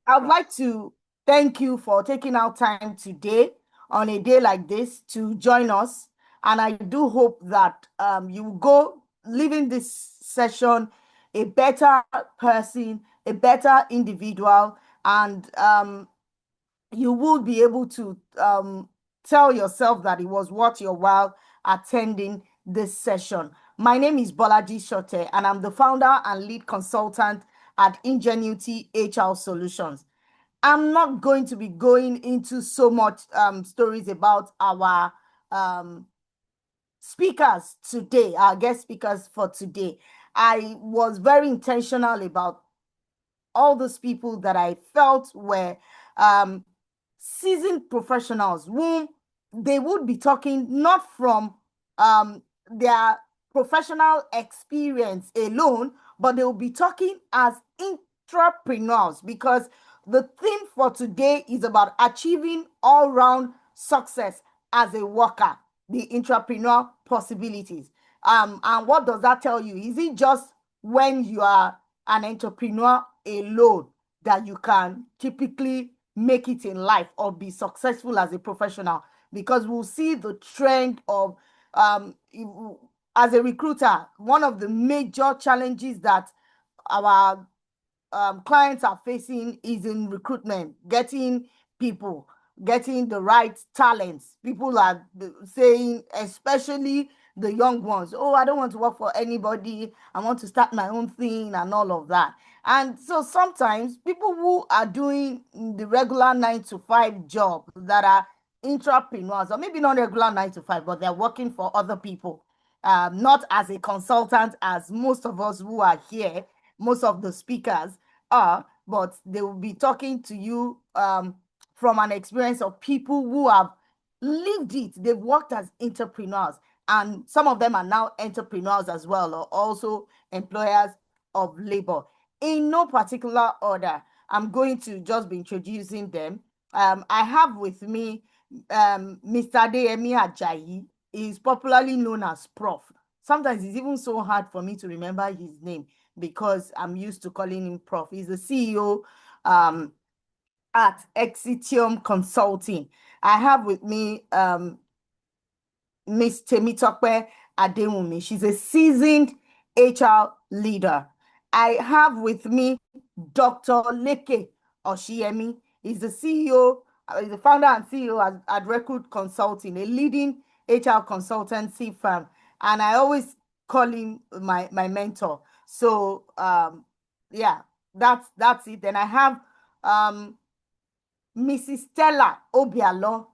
I would like to thank you for taking out time today on a day like this to join us. And I do hope that you go leaving this session a better person, a better individual, and you will be able to tell yourself that it was worth your while attending this session. My name is Bolaji Shote, and I'm the founder and lead consultant at Ingenuity HR Solutions. I'm not going to be going into so much stories about our um, speakers today, our guest speakers for today. I was very intentional about all those people that I felt were um, seasoned professionals whom they would be talking not from their professional experience alone, but they will be talking as intrapreneurs because the theme for today is about achieving all-round success as a worker, the intrapreneur possibilities. And what does that tell you? Is it just when you are an entrepreneur alone that you can typically make it in life or be successful as a professional? Because we'll see the trend of um as a recruiter, one of the major challenges that our clients are facing is in recruitment, getting people, getting the right talents. People are saying, especially the young ones, oh, I don't want to work for anybody. I want to start my own thing and all of that. And so sometimes people who are doing the regular 9 to 5 job that are entrepreneurs, or maybe not regular 9 to 5, but they're working for other people, not as a consultant, as most of us who are here, most of the speakers are, but they will be talking to you from an experience of people who have lived it. They've worked as entrepreneurs, and some of them are now entrepreneurs as well, or also employers of labor. In no particular order, I'm going to just be introducing them. I have with me Mr. Adeyemi Ajayi. Is popularly known as Prof. Sometimes it's even so hard for me to remember his name because I'm used to calling him Prof. He's the CEO at Exitium Consulting. I have with me Miss Temitope Adewumi. She's a seasoned HR leader. I have with me Dr. Leke Oshiemi. He's the CEO, he's the founder and CEO at Recruit Consulting, a leading HR consultancy firm. And I always call him my mentor. So yeah, that's it. Then I have um Mrs. Stella Obialo.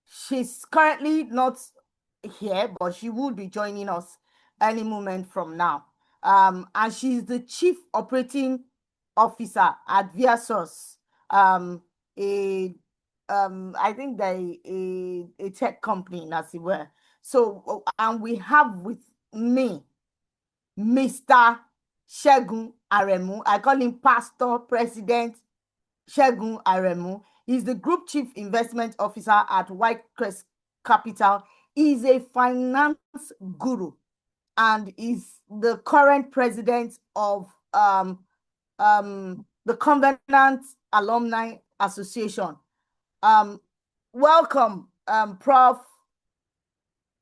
She's currently not here, but she will be joining us any moment from now. And she's the Chief Operating Officer at Viasos, a I think they a tech company in Asiware. So, and we have with me Mr. Shegun Aremu. I call him Pastor President Shegun Aremu. He's the Group Chief Investment Officer at Whitecrest Capital. He's a finance guru and is the current president of the Covenant Alumni Association. Um, Welcome, Prof.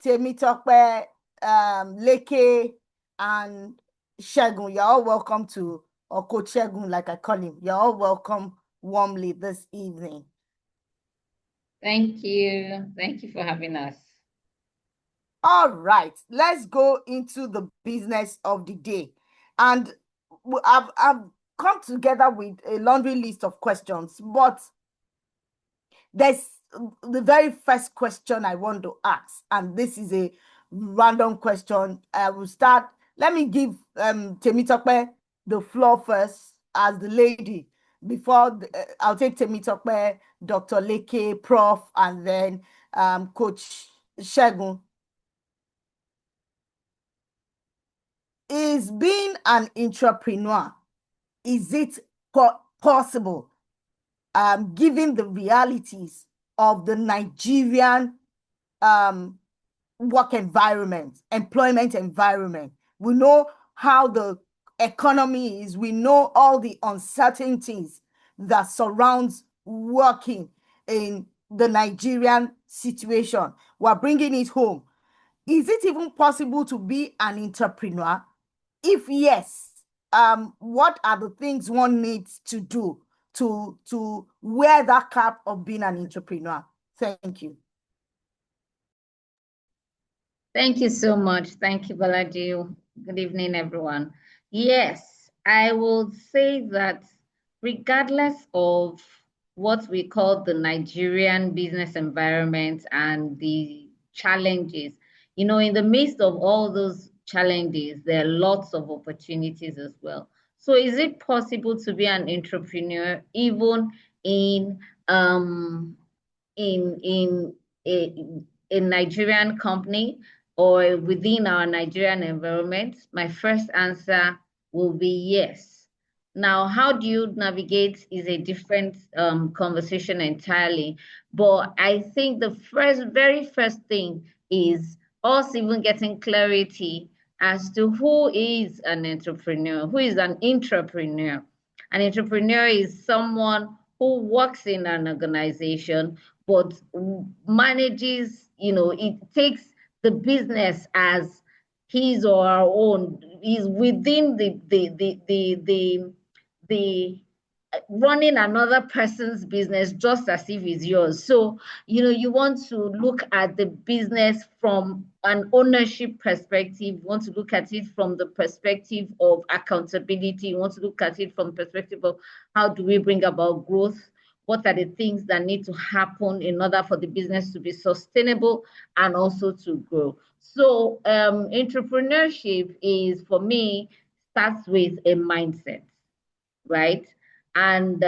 Temitope, Leke, and Shegun. You're all welcome to, or Coach Shegun, like I call him. You're all welcome warmly this evening. Thank you. Thank you for having us. All right, let's go into the business of the day. And I've come together with a laundry list of questions, but there's the very first question I want to ask, and this is a random question. I will start. Let me give Temitope the floor first as the lady. Before I'll take Temitope, Dr. Leke, Prof, and then Coach Shegun. Is being an entrepreneur, is it possible, given the realities of the Nigerian work environment, employment environment? We know how the economy is. We know all the uncertainties that surrounds working in the Nigerian situation. We're bringing it home. Is it even possible to be an entrepreneur? If yes, what are the things one needs to do to wear that cap of being an entrepreneur? Thank you. Thank you so much. Thank you, Bolaji. Good evening, everyone. Yes, I will say that regardless of what we call the Nigerian business environment and the challenges, in the midst of all those challenges, there are lots of opportunities as well. So is it possible to be an entrepreneur even in um in a Nigerian company or within our Nigerian environment? My first answer will be yes. Now, how do you navigate is a different conversation entirely. But I think the very first thing is us even getting clarity as to who is an entrepreneur, who is an intrapreneur. An entrepreneur is someone who works in an organization but manages, it takes the business as his or her own, is within the running another person's business just as if it's yours. So, you want to look at the business from an ownership perspective. You want to look at it from the perspective of accountability. You want to look at it from the perspective of how do we bring about growth? What are the things that need to happen in order for the business to be sustainable and also to grow? So entrepreneurship is, for me, starts with a mindset, right? And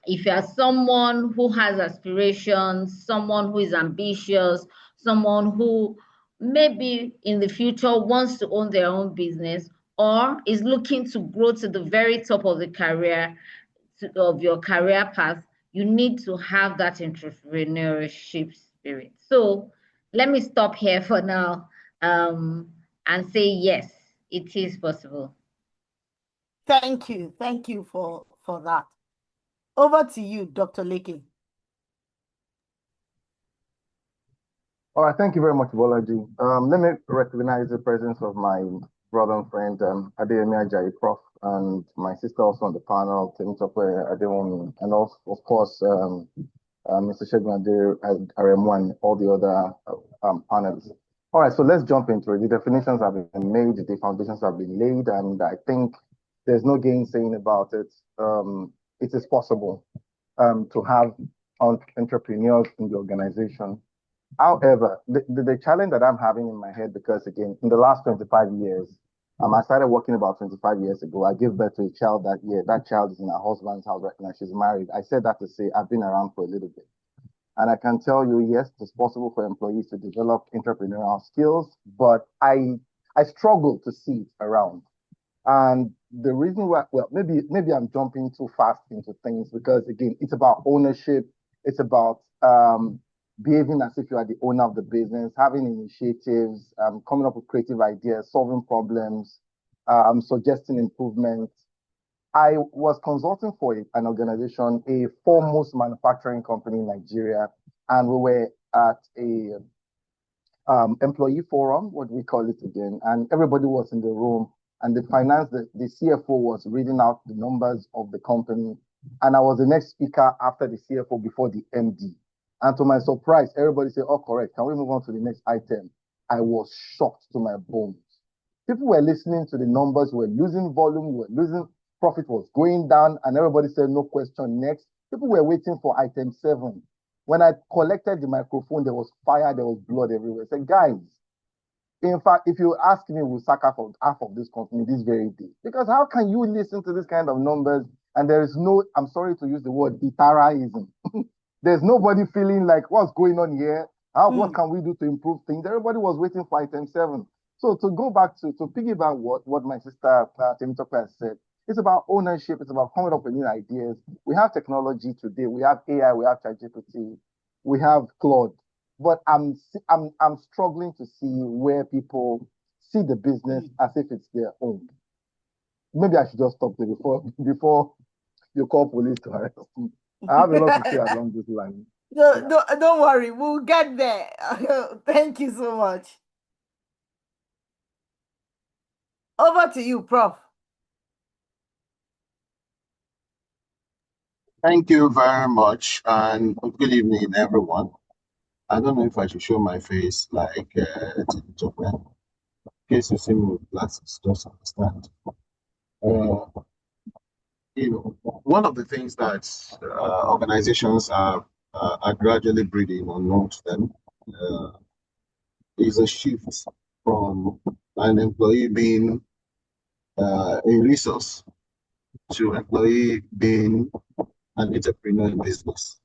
if you are someone who has aspirations, someone who is ambitious, someone who maybe in the future wants to own their own business or is looking to grow to the very top of the career, of your career path, you need to have that entrepreneurship spirit. So let me stop here for now and say yes, it is possible. Thank you. Thank you for that. Over to you, Dr. Leke. All right, thank you very much, Bolaji. Let me recognize the presence of my brother and friend, Adeyemi Ajayi Prof, and my sister also on the panel, Temitope Adewumi, and also, of course, Mr. Shegun Aremu and all the other panelists. All right, so let's jump into it. The definitions have been made, the foundations have been laid, and I think there's no gainsaying about it. It is possible to have entrepreneurs in the organization. However, the challenge that I'm having in my head, because again, in the last 25 years, I started working about 25 years ago. I gave birth to a child that year. That child is in her husband's house right now. She's married. I said that to say I've been around for a little bit. And I can tell you, yes, it's possible for employees to develop entrepreneurial skills, but I struggle to see it around. And the reason why, well, maybe I'm jumping too fast into things because again, it's about ownership. It's about behaving as if you are the owner of the business, having initiatives, coming up with creative ideas, solving problems, suggesting improvements. I was consulting for an organization, a foremost manufacturing company in Nigeria, and we were at a employee forum, what we call it again, and everybody was in the room, and the CFO was reading out the numbers of the company, and I was the next speaker after the CFO before the MD. And to my surprise, everybody said, "Oh, correct. Can we move on to the next item?" I was shocked to my bones. People were listening to the numbers, we were losing volume, we were losing profit was going down, and everybody said, "No question, next." People were waiting for item 7. When I collected the microphone, there was fire, there was blood everywhere. I said, "Guys, in fact, if you ask me, we'll sack half of this company this very day. Because how can you listen to this kind of numbers and there is no, I'm sorry to use the word, Itaraism. There's nobody feeling like what's going on here? What can we do to improve things?" Everybody was waiting for item 7. So to go back to piggyback what my sister Temitope has said, it's about ownership. It's about coming up with new ideas. We have technology today. We have AI. We have ChatGPT. We have Claude. But I'm struggling to see where people see the business as if it's their own. Maybe I should just stop there before you call police to arrest me. I have a lot to say along this line. No, don't worry, we'll get there. Thank you so much. Over to you, Prof. Thank you very much, and good evening, everyone. I don't know if I should show my face like Japan. In case you see me with glasses, just understand. One of the things that organizations are gradually breeding unknown to them is a shift from an employee being a resource to employee being an entrepreneur in business.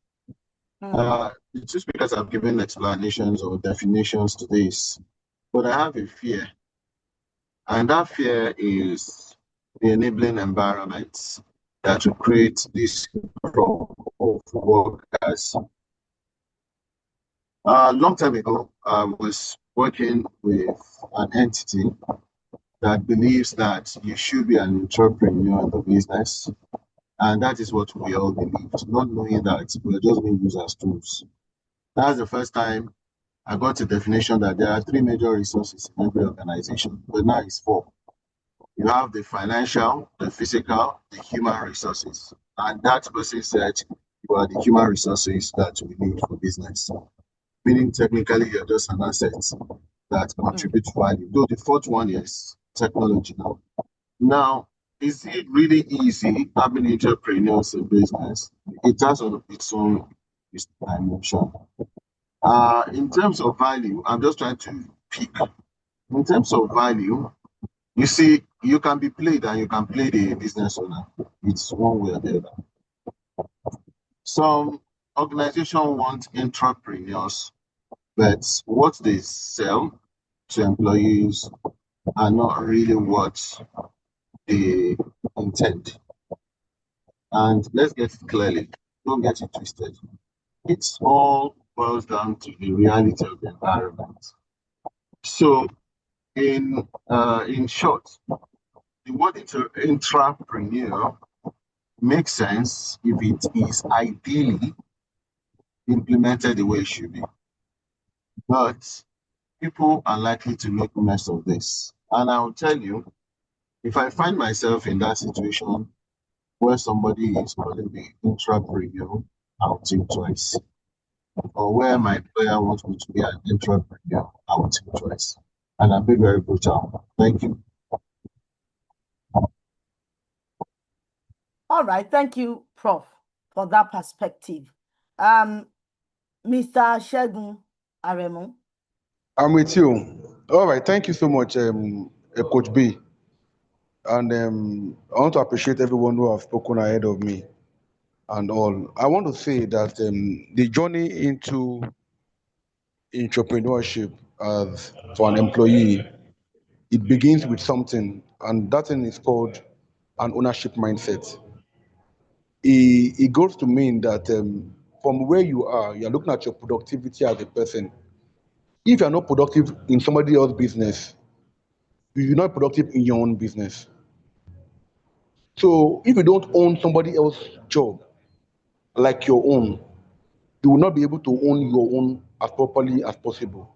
The two speakers have given explanations or definitions to this, but I have a fear, and that fear is the enabling environments that will create this crop of workers. A long time ago, I was working with an entity that believes that you should be an entrepreneur in the business, and that is what we all believed, not knowing that we're just being used as tools. That's the first time I got a definition that there are three major resources in every organization, but now it's four. You have the financial, the physical, the human resources. And that person said you are the human resources that we need for business. Meaning technically you're just an asset that contributes value. Though the fourth one is technology now. Now, is it really easy having entrepreneurs in business? It has on its own dimension. In terms of value, I'm just trying to pick. In terms of value, you see, you can be played and you can play the business owner. It's one way or the other. Some organizations want entrepreneurs, but what they sell to employees are not really what they intend. And let's get it clearly, don't get it twisted. It's all boils down to the reality of the environment. So, in short, the word intrapreneur makes sense if it is ideally implemented the way it should be. But people are likely to make mess of this. And I will tell you, if I find myself in that situation where somebody is calling me intrapreneur, I'll think twice. Or where my employer wants me to be an entrepreneur, I will think twice. And I'll be very brutal. Thank you. All right, thank you, Prof, for that perspective. Mr. Shegun Aremu. I'm with you. All right, thank you so much, Coach B. And I want to appreciate everyone who have spoken ahead of me and all. I want to say that the journey into entrepreneurship as for an employee, it begins with something, and that thing is called an ownership mindset. It goes to mean that from where you're looking at your productivity as a person. If you're not productive in somebody else's business, you're not productive in your own business. So if you don't own somebody else's job like your own, you will not be able to own your own as properly as possible.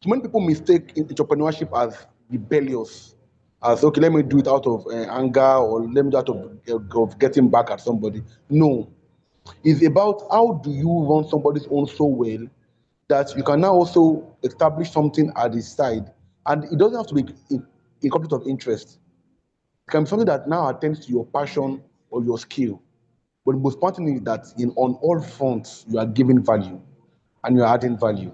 So many people mistake entrepreneurship as rebellious, as okay, let me do it out of anger or let me do it out of getting back at somebody. No, it's about how do you run somebody's own so well that you can now also establish something at the side, and it doesn't have to be in conflict of interest. It can be something that now attends to your passion or your skill. But the most important thing is that on all fronts, you are giving value and you are adding value.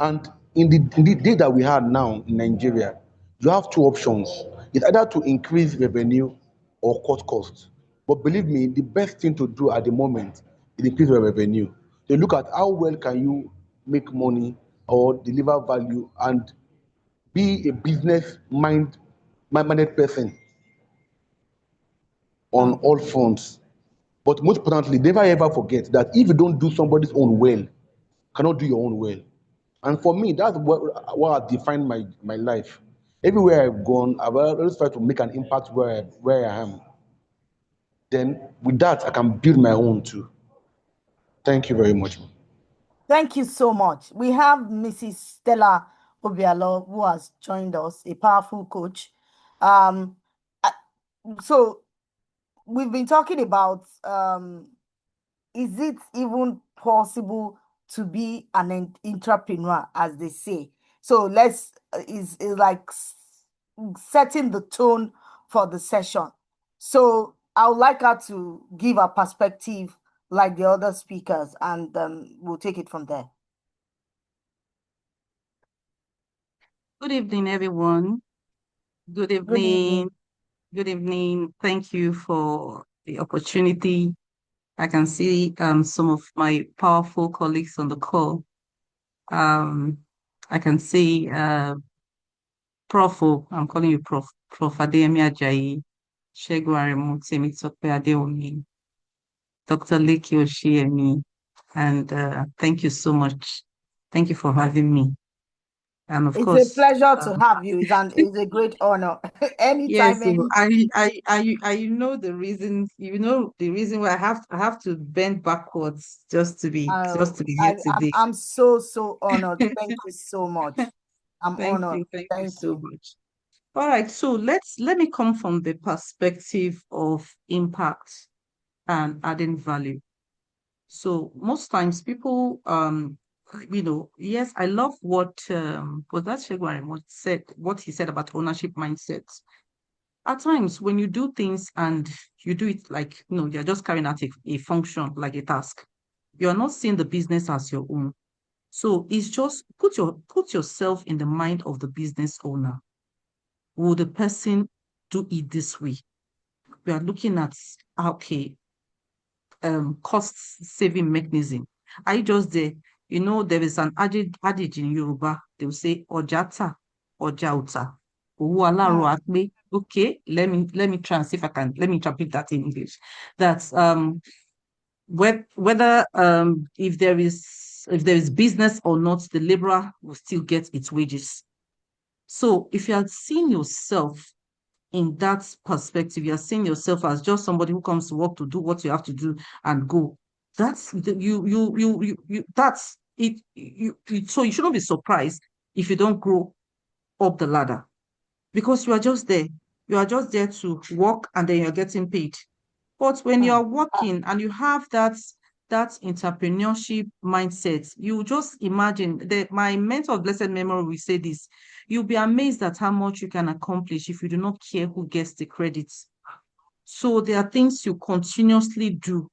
And in the day that we have now in Nigeria, you have two options. It's either to increase revenue or cut costs. But believe me, the best thing to do at the moment is increase your revenue. So look at how well can you make money or deliver value and be a business minded person on all fronts. But most importantly, never ever forget that if you don't do somebody's own well, you cannot do your own well. And for me, that's what has defined my life. Everywhere I've gone, I've always tried to make an impact where I am. then with that, I can build my own too. Thank you very much. Thank you so much. We have Mrs. Stella Obialo, who has joined us, a powerful coach. Um, so we've been talking about is it even possible to be an entrepreneur, as they say? So let's is like setting the tone for the session. So I would like her to give a perspective like the other speakers, and we'll take it from there. Good evening, everyone. Good evening. Good evening. Thank you for the opportunity. I can see some of my powerful colleagues on the call. I can see Prof. I'm calling you Prof. Adeyemi Ajayi, Segun Aremu, Temitope Adeomi, Dr. Leki Oshiemi, and thank you so much. Thank you for having me. And of It's course, a pleasure to have you. It's a great honor. yes, Anytime, so any. I know the reason. You know the reason why I have to bend backwards just to be here today. I'm so honored. Thank you so much. I'm honored. Thank you Thank so you. much. All right, so let me come from the perspective of impact and adding value. So most times people, yes, I love what was that Shegwari said, what he said about ownership mindset. At times when you do things and you do it like, you're just carrying out a function, like a task. You're not seeing the business as your own. So it's just put yourself in the mind of the business owner. Will the person do it this way? We are looking at, okay, cost saving mechanism. Are you just there? There is an adage in Yoruba. They will say ojata, ojauta. Okay, let me try and see if I can let me interpret that in English. That's whether if there is business or not, the laborer will still get its wages. So if you are seeing yourself in that perspective, you're seeing yourself as just somebody who comes to work to do what you have to do and go. That's that's it. So you shouldn't be surprised if you don't grow up the ladder, because you are just there. You are just there to work and then you're getting paid. But when you're working and you have that entrepreneurship mindset, you just imagine that my mentor of blessed memory will say this: you'll be amazed at how much you can accomplish if you do not care who gets the credits. So there are things you continuously do.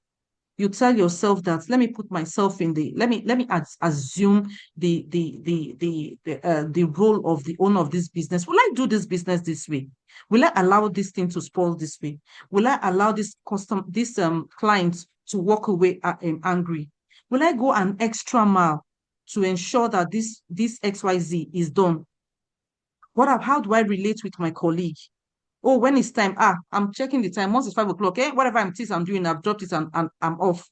You tell yourself that, let me put myself in the, let me assume the role of the owner of this business. Will I do this business this way? Will I allow this thing to spoil this way? Will I allow this client to walk away angry? Will I go an extra mile to ensure that this XYZ is done? How do I relate with my colleague? Oh, when it's time, I'm checking the time. Once it's 5 o'clock, whatever I'm doing, I've dropped it and I'm off.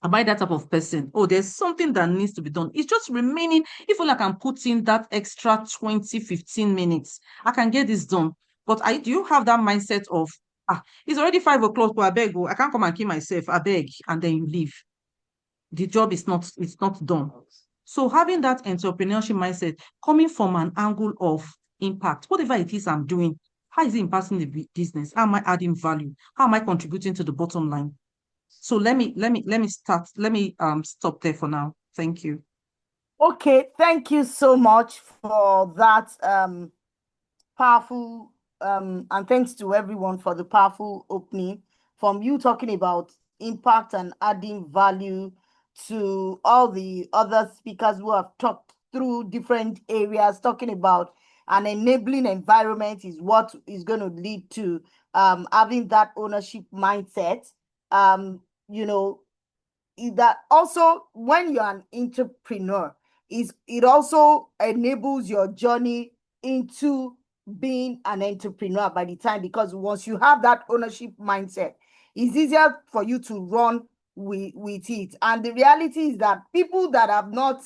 Am I that type of person? Oh, there's something that needs to be done. It's just remaining. If only I can put in that extra 20, 15 minutes, I can get this done. But do you have that mindset of, it's already 5 o'clock, but I beg, I can't come and kill myself, I beg, and then you leave. The job is not done. So having that entrepreneurship mindset, coming from an angle of impact, whatever it is I'm doing, how is it impacting the business? How am I adding value? How am I contributing to the bottom line? So let me stop there for now. Thank you. Okay, thank you so much for that powerful and thanks to everyone for the powerful opening, from you talking about impact and adding value to all the other speakers who have talked through different areas, talking about an enabling environment is what is going to lead to having that ownership mindset. You know, that also when you're an entrepreneur, it also enables your journey into being an entrepreneur by the time, because once you have that ownership mindset, it's easier for you to run with it. And the reality is that people that have not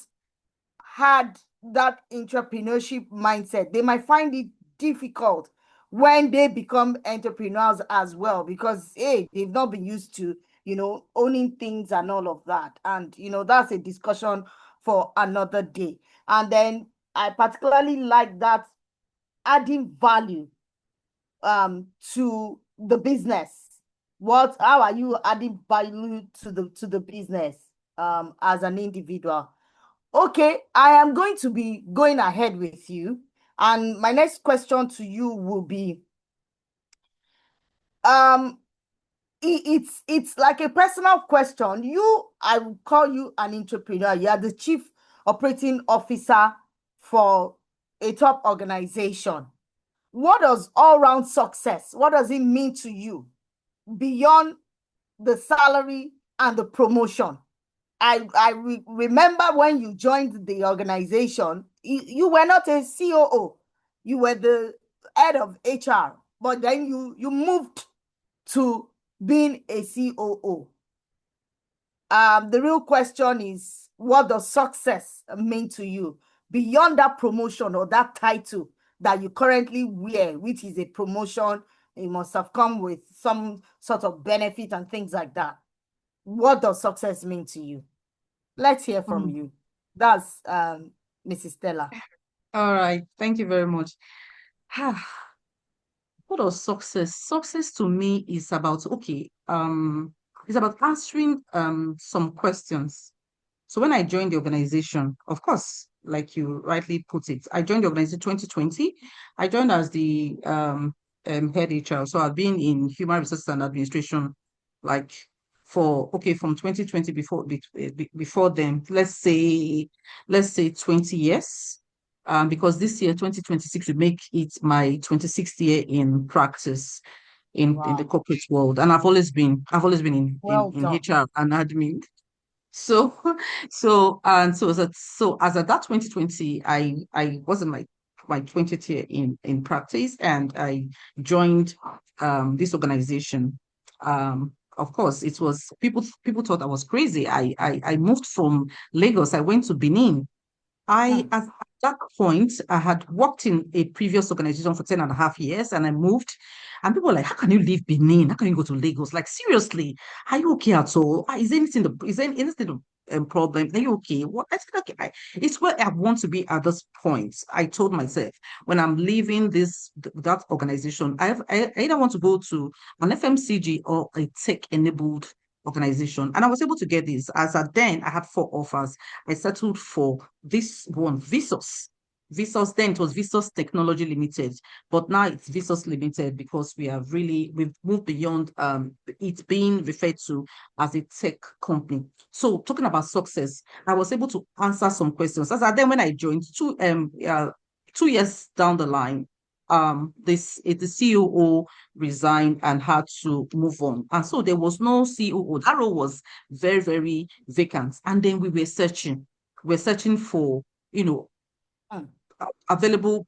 had that entrepreneurship mindset, they might find it difficult when they become entrepreneurs as well, because hey, they've not been used to, owning things and all of that. And that's a discussion for another day. And then I particularly like that adding value to the business. How are you adding value to the business as an individual? Okay, I am going to be going ahead with you. And my next question to you will be um it's like a personal question. I will call you an entrepreneur. You are the chief operating officer for a top organization. What does all-round success, what does it mean to you beyond the salary and the promotion? I remember when you joined the organization, you were not a COO, you were the head of HR, but then you moved to being a COO. The real question is, what does success mean to you beyond that promotion or that title that you currently wear, which is a promotion? It must have come with some sort of benefit and things like that. What does success mean to you? Let's hear from you. That's Mrs. Stella. All right. Thank you very much. What does success? Success to me is about, it's about answering some questions. So when I joined the organization, of course, like you rightly put it, I joined the organization 2020. I joined as the head HR. So I've been in human resources and administration like from 2020 before then, let's say 20 years. Because this year, 2026, will make it my 26th year in practice in the corporate world. And I've always been in HR and admin. So as at that 2020, I was in my 20th year in practice, and I joined this organization. Of course, it was people thought I was crazy. I moved from Lagos. I went to Benin. At that point, I had worked in a previous organization for 10 and a half years, and I moved. And people were like, how can you leave Benin? How can you go to Lagos? Like, seriously, are you okay at all? Is there anything problem? Are you okay? What? I said, okay, it's where I want to be at this point. I told myself, when I'm leaving that organization, I either want to go to an FMCG or a tech-enabled organization. And I was able to get this. As at then, I had 4 offers. I settled for this one, Visos. Visos, then it was Visos Technology Limited, but now it's Visos Limited because we've moved beyond it being referred to as a tech company. So talking about success, I was able to answer some questions. As at then, when I joined 2 years down the line, the COO resigned and had to move on, and so there was no COO. That role was very, very vacant. And then we're searching for available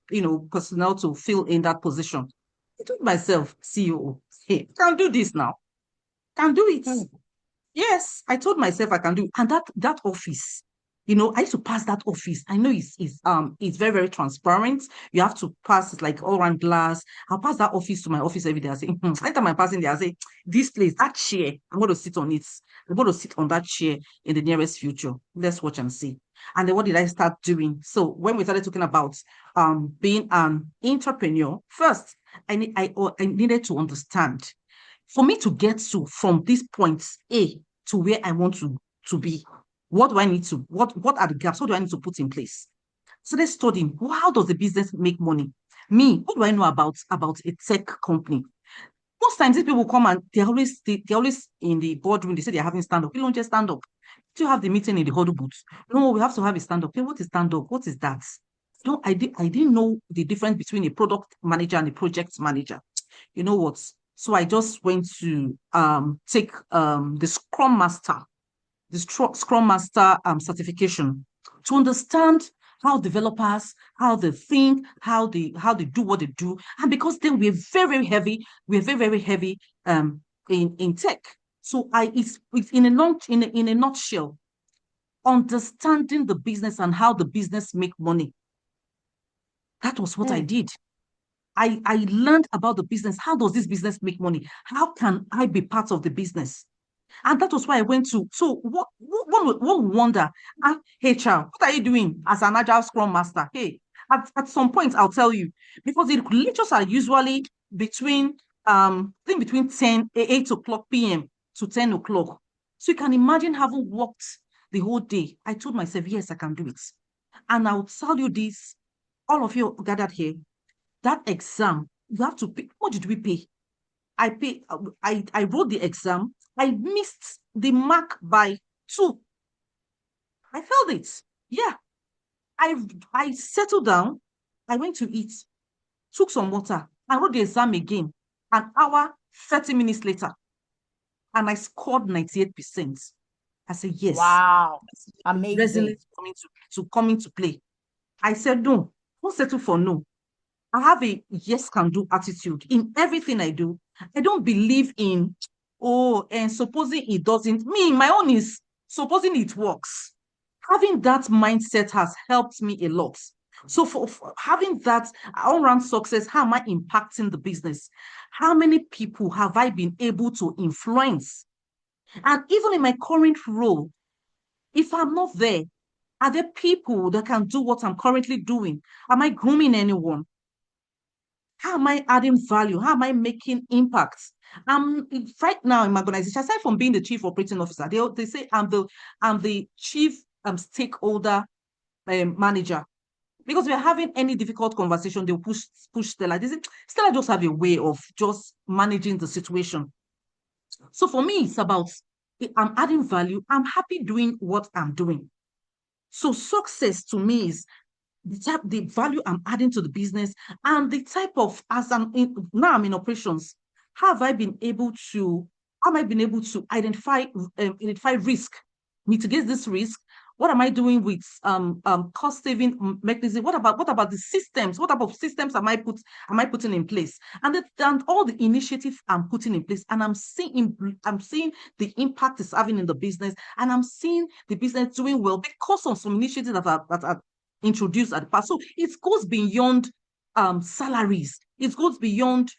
personnel to fill in that position. I told myself, COO, hey, I can do this now. Can do it. Yes, I told myself I can do it. And that office, I used to pass that office. I know it's very, very transparent. You have to pass it like all around glass. I'll pass that office to my office every day. I say, anytime I'm passing there, I say, this place, that chair, I'm going to sit on it. I'm going to sit on that chair in the nearest future. Let's watch and see. And then what did I start doing? So when we started talking about being an entrepreneur, first, I needed to understand. For me to get from this point A to where I want to be, what do I need to, what are the gaps? What do I need to put in place? So they're studying, how does the business make money? Me, what do I know about a tech company? Most times these people come and they're always in the boardroom, they say they're having stand-up. You don't just stand up. Do you have the meeting in the huddle booth? No, we have to have a stand-up. Okay, what is stand-up? What is that? No, I didn't know the difference between a product manager and a project manager. You know what? So I just went to take the Scrum Master certification to understand how developers, how they think, how they do what they do. And because then we're very, very heavy in tech. So it's in a nutshell, understanding the business and how the business make money. That was what I did. I learned about the business. How does this business make money? How can I be part of the business? And that was why I went to. So one wonder, HR, what are you doing as an agile scrum master? Hey, at some point I'll tell you, because the lectures are usually between I think between 8 o'clock p.m. to 10 o'clock. So you can imagine having worked the whole day. I told myself, yes, I can do it. And I'll tell you this, all of you gathered here, that exam, you have to pay. How much did we pay? I wrote the exam. I missed the mark by 2. I failed it. Yeah. I settled down. I went to eat, took some water. I wrote the exam again, an hour, 30 minutes later. And I scored 98%. I said, yes. Wow. Amazing. Resilience coming to play. I said, no, don't settle for no. I have a yes can do attitude in everything I do. I don't believe in, and supposing it doesn't. Me, my own is supposing it works. Having that mindset has helped me a lot. So for having that all-round success, how am I impacting the business? How many people have I been able to influence? And even in my current role, if I'm not there, are there people that can do what I'm currently doing? Am I grooming anyone? How am I adding value? How am I making impact? Right now in my organization, aside from being the chief operating officer, they say I'm the chief stakeholder manager. Because we are having any difficult conversation, they'll push Stella. They say, Stella just have a way of just managing the situation. So for me, it's about I'm adding value. I'm happy doing what I'm doing. So success to me is the value I'm adding to the business, and the type of now I'm in operations. How have I been able to identify risk, mitigate this risk? What am I doing with cost saving mechanism? What about the systems? What type of systems am I putting in place? And all the initiatives I'm putting in place, and I'm seeing the impact it's having in the business, and I'm seeing the business doing well because of some initiatives that are introduced at the past. So it goes beyond salaries. It goes beyond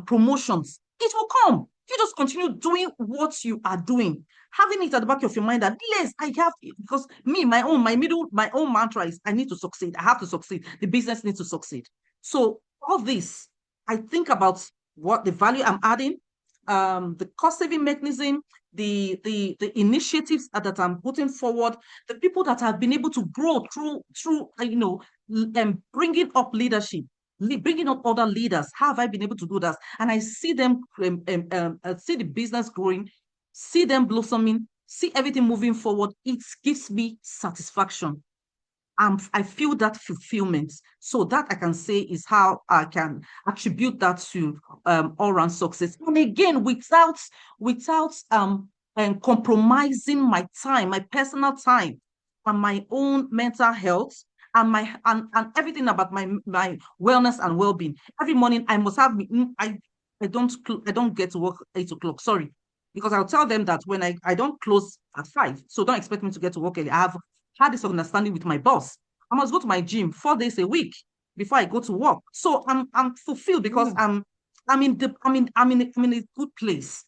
promotions. It will come. You just continue doing what you are doing, having it at the back of your mind that yes, I have it. Because my own mantra is I need to succeed. I have to succeed. The business needs to succeed. So all this, I think about what the value I'm adding, the cost saving mechanism, the initiatives that I'm putting forward, the people that have been able to grow through bringing up leadership, bringing up other leaders. How have I been able to do that? And I see them see the business growing, see them blossoming, see everything moving forward. It gives me satisfaction. I feel that fulfillment. So that I can say is how I can attribute that to all-round success. And again, without compromising my time, my personal time, and my own mental health, and everything about my wellness and well-being. Every morning I must have I don't get to work 8 o'clock. Sorry. Because I'll tell them that when I don't close at 5, so don't expect me to get to work early. I have had this understanding with my boss. I must go to my gym 4 days a week before I go to work. So I'm fulfilled because I'm in a good place.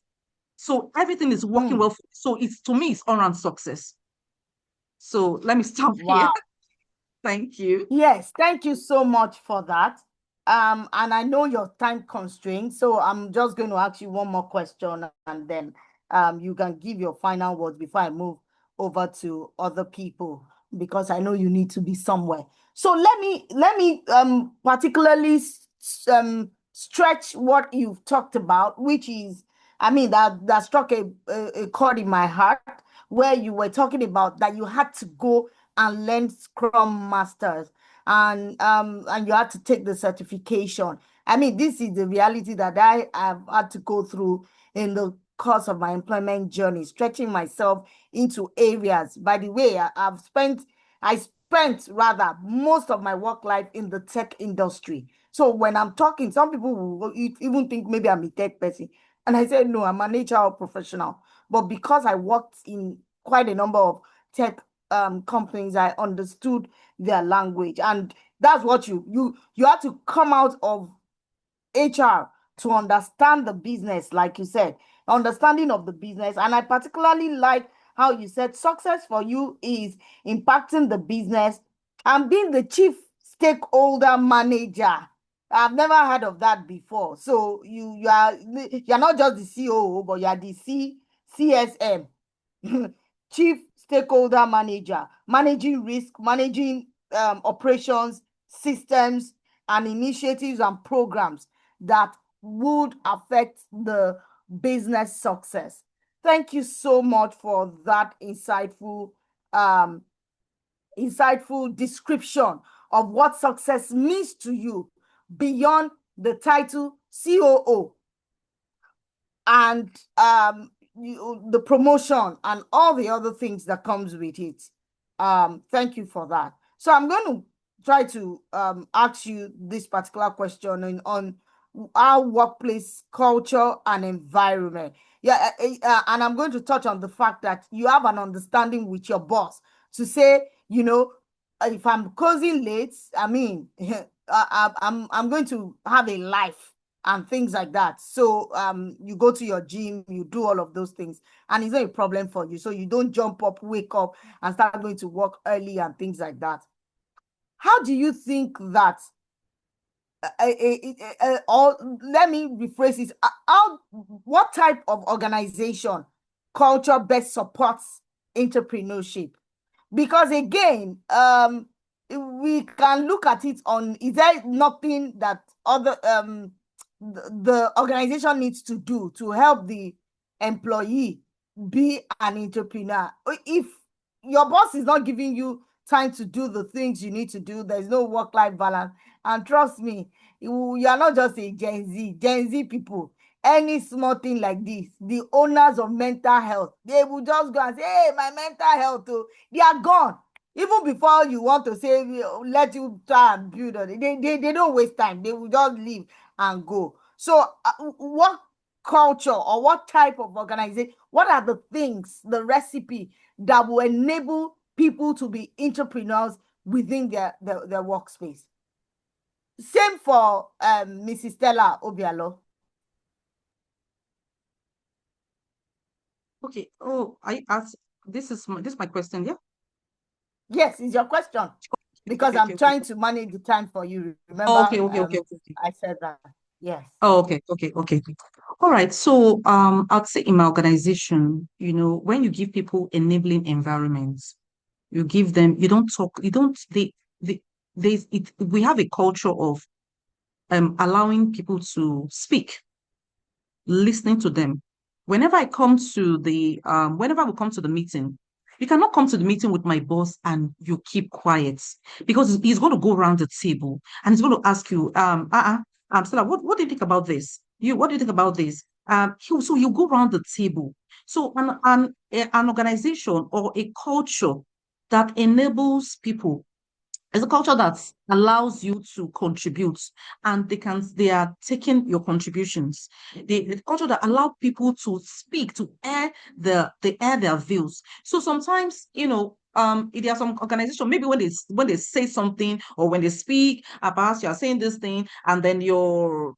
So everything is working well. So to me, it's all-round success. So let me stop here. Thank you. Yes, thank you so much for that. And I know your time constraints, so I'm just going to ask you one more question, and then you can give your final words before I move over to other people, because I know you need to be somewhere. So let me particularly stretch what you've talked about, which is, I mean, that struck a chord in my heart, where you were talking about that you had to go and learn Scrum Masters, and you had to take the certification. I mean, this is the reality that I have had to go through in the course of my employment journey, stretching myself into areas. By the way, I spent rather most of my work life in the tech industry. So when I'm talking, some people will even think maybe I'm a tech person. And I said, no, I'm an HR professional. But because I worked in quite a number of tech companies, I understood their language. And That's what you have to come out of HR to understand the business, like you said, understanding of the business. And I particularly like how you said success for you is impacting the business and being the chief stakeholder manager. I've never heard of that before. So you're not just the COO, but you are the CSM, chief stakeholder manager, managing risk, managing operations, systems, and initiatives and programs that would affect the business success. Thank you so much for that insightful description of what success means to you beyond the title COO and the promotion and all the other things that comes with it. Thank you for that. So I'm going to try to ask you this particular question on our workplace culture and environment. Yeah, and I'm going to touch on the fact that you have an understanding with your boss to say, if I'm closing late, I mean, I'm going to have a life and things like that. So you go to your gym, you do all of those things, and it's not a problem for you. So you don't jump up, wake up, and start going to work early and things like that. How do you think that, or let me rephrase it, what type of organization culture best supports entrepreneurship? Because again, we can look at it on, is there nothing that the organization needs to do to help the employee be an entrepreneur? If your boss is not giving you time to do the things you need to do, there's no work-life balance. And trust me, you are not just a Gen Z people. Any small thing like this, the owners of mental health, they will just go and say, hey, my mental health, they are gone. Even before you want to say, let you try and build on it, they don't waste time. They will just leave and go. So what culture or what type of organization, what are the things, the recipe that will enable people to be entrepreneurs within their workspace? Same for Mrs. Stella Obialo. Okay. Oh, I asked. This is my question. Yeah. Yes, it's your question because I'm trying to manage the time for you. Remember? Okay. I said that. Yes. Oh, okay. All right. So, I'd say in my organization, when you give people enabling environments, you give them. You don't talk. You don't. We have a culture of allowing people to speak, listening to them. Whenever we come to the meeting, you cannot come to the meeting with my boss and you keep quiet, because he's going to go around the table and he's going to ask you, Stella, what do you think about this? What do you think about this? So you go around the table. So an organization or a culture that enables people, it's a culture that allows you to contribute, and they are taking your contributions. The culture that allow people to speak, to air their views. So sometimes, there are some organizations, maybe when they say something or when they speak about, you are saying this thing, and then your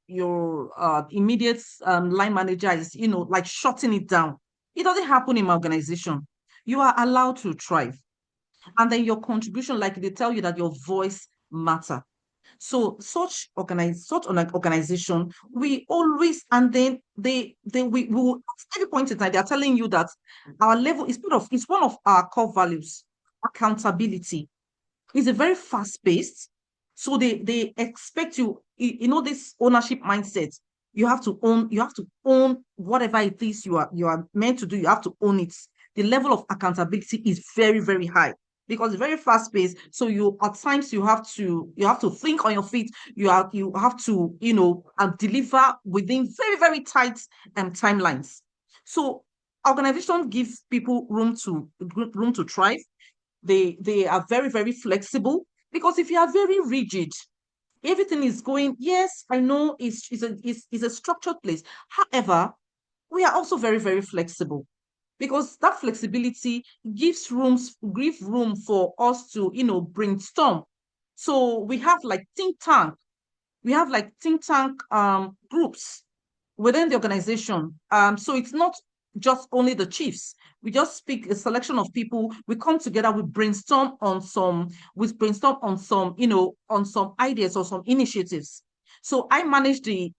immediate line manager is, like shutting it down. It doesn't happen in my organization. You are allowed to thrive. And then your contribution, like they tell you that your voice matter. So such an organization, we always, and then we will, at every point in time, they are telling you that our level is it's one of our core values. Accountability is a very fast paced. So they expect this ownership mindset. You have to own whatever it is you are meant to do. You have to own it. The level of accountability is very, very high, because it's very fast paced. So at times you have to think on your feet. You have to deliver within very, very tight timelines. So organization gives people room to thrive. They are very, very flexible, because if you are very rigid, everything is going, yes, I know it's a structured place. However, we are also very, very flexible, because that flexibility gives room for us to brainstorm So we have like think tank. We have like think tank groups within the organization. So it's not just only the chiefs. We just speak a selection of people. We come together. We brainstorm on some. On some ideas or some initiatives. So I manage the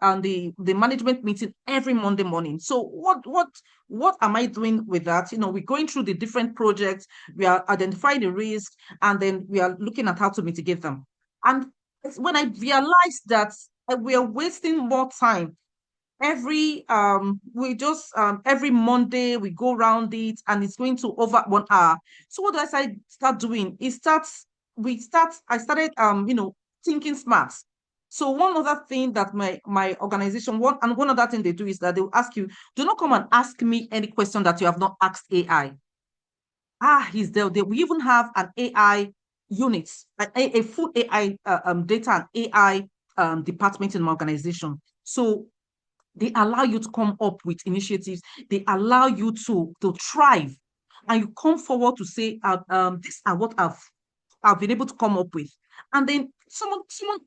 management meeting every Monday morning. So what am I doing with that? We're going through the different projects. We are identifying the risk, and then we are looking at how to mitigate them. And when I realized that we are wasting more time every Monday we go around it, and it's going to over 1 hour. So what do I start doing? I started thinking smart. So one other thing that my organization, one other thing they do is that they will ask you, do not come and ask me any question that you have not asked AI. He's there. We even have an AI unit, a full AI data and AI department in my organization. So they allow you to come up with initiatives. They allow you to thrive, and you come forward to say, "These are what I've been able to come up with." And then someone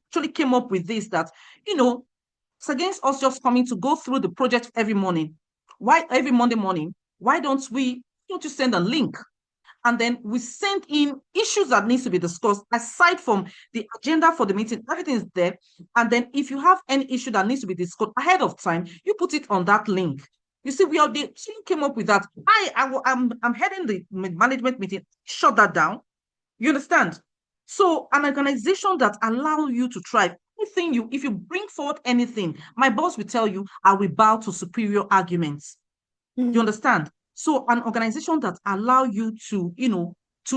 actually came up with this, that it's against us just coming to go through the project every morning. Why every Monday morning? Why don't you send a link? And then we send in issues that needs to be discussed aside from the agenda for the meeting. Everything is there. And then if you have any issue that needs to be discussed ahead of time, you put it on that link. You see, someone came up with that. I'm heading the management meeting. Shut that down. You understand? So an organization that allow you to thrive. If you bring forward anything, my boss will tell you, I will bow to superior arguments. You understand? So an organization that allow you to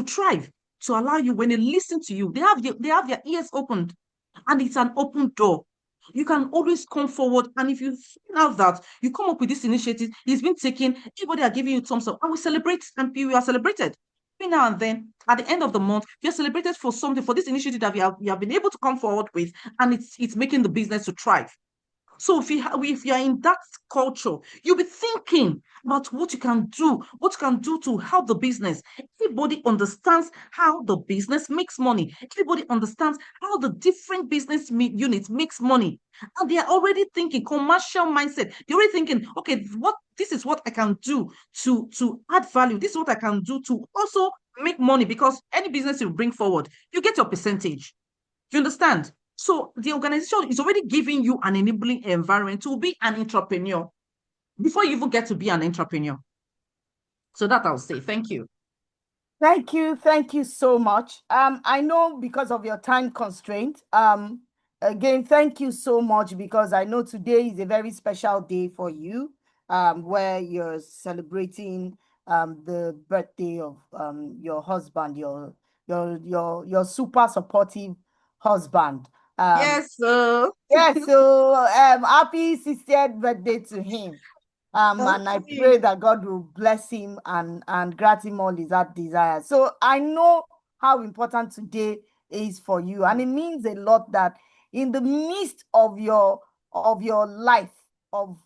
thrive, to allow you, when they listen to you, they have their ears opened, and it's an open door. You can always come forward, and if you find out that you come up with this initiative, it's been taken, everybody are giving you thumbs up, and we celebrate, and you are celebrated. Every now and then, at the end of the month, you're celebrated for something, for this initiative that you have been able to come forward with, and it's making the business to thrive. So if you're in that culture, you'll be thinking about what you can do to help the business. Everybody understands how the business makes money. Everybody understands how the different business units makes money. And they are already thinking commercial mindset. They're already thinking, okay, this is what I can do to add value. This is what I can do to also make money, because any business you bring forward, you get your percentage. You understand? So the organization is already giving you an enabling environment to be an entrepreneur before you even get to be an entrepreneur. So that I'll say. Thank you. Thank you. Thank you so much. I know because of your time constraint. Again, thank you so much, because I know today is a very special day for you, where you're celebrating the birthday of your husband, your super supportive husband. Yes, sir. Yes, so happy 60th birthday to him. And I pray that God will bless him and grant him all his heart desires. So I know how important today is for you, and it means a lot that in the midst of your life, of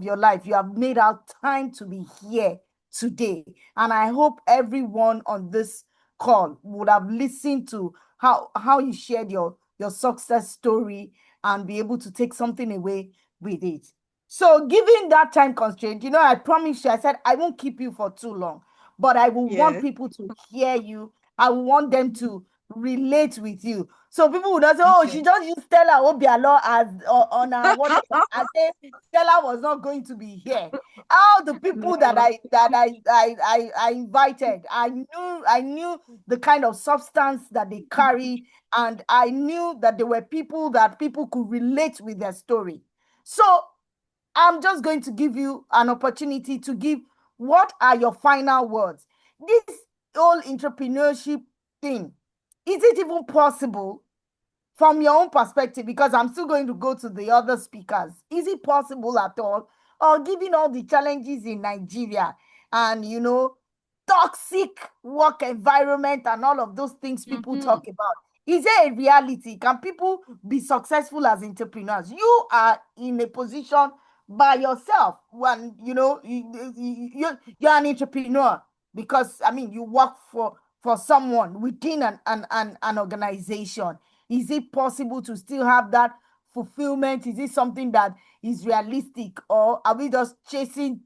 your life, you have made out time to be here today. And I hope everyone on this call would have listened to how you shared your success story and be able to take something away with it. So, given that time constraint, I promised you, I said I won't keep you for too long, but I will want people to hear you. I will want them to relate with you. So people would not say, "Oh, she just used Stella Obialo as on her what?" I say Stella was not going to be here. All the people that I invited, I knew the kind of substance that they carry, and I knew that there were people that people could relate with their story. So I'm just going to give you an opportunity to give, what are your final words? This whole entrepreneurship thing, is it even possible from your own perspective? Because I'm still going to go to the other speakers. Is it possible at all? Or given all the challenges in Nigeria and, toxic work environment and all of those things people talk about, is there a reality? Can people be successful as entrepreneurs? You are in a position by yourself when you're an entrepreneur, because I mean you work for someone within an organization? Is it possible to still have that fulfillment? Is it something that is realistic, or are we just chasing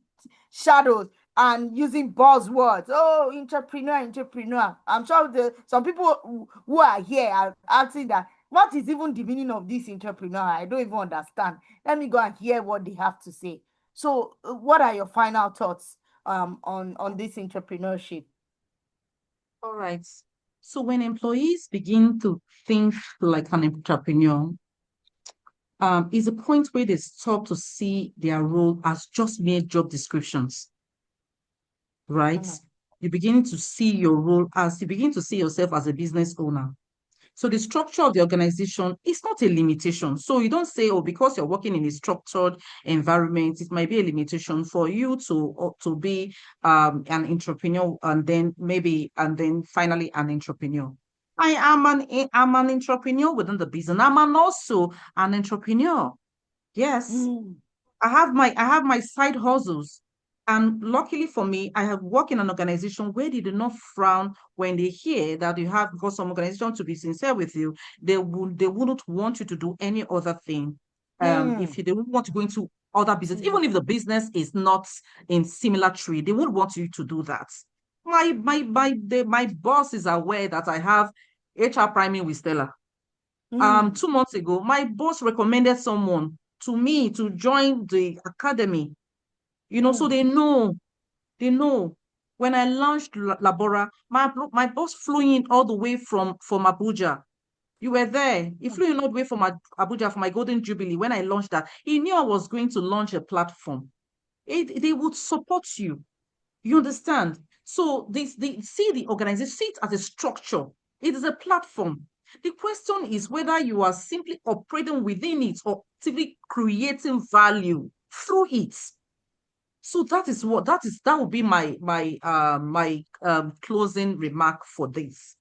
shadows and using buzzwords? Oh, entrepreneur. I'm sure some people who are here are asking that, what is even the meaning of this entrepreneur? I don't even understand. Let me go and hear what they have to say. So, what are your final thoughts on this entrepreneurship? All right. So when employees begin to think like an entrepreneur, is a point where they stop to see their role as just mere job descriptions, right? Mm. You begin to see your role as you begin to see yourself as a business owner. So the structure of the organization is not a limitation. So you don't say, oh, because you're working in a structured environment, it might be a limitation for you to be an entrepreneur, and then finally an entrepreneur. I'm an entrepreneur within the business. Also an entrepreneur. Yes. Mm. I have my side hustles. And luckily for me, I have worked in an organization where they do not frown when they hear that you have, because some organization, to be sincere with you, they wouldn't want you to do any other thing. If Mm. they would want to go into other business, even if the business is not in similar trade, they would want you to do that. My boss is aware that I have HR priming with Stella. Mm. 2 months ago, my boss recommended someone to me to join the academy, so Mm. they know. When I launched Labora, my boss flew in all the way from Abuja. You were there. He flew in all the way from Abuja for my Golden Jubilee. When I launched that, he knew I was going to launch a platform. They would support you. You understand? So they see the organization, see it as a structure. It is a platform. The question is whether you are simply operating within it or actively creating value through it. So that would be my closing remark for this.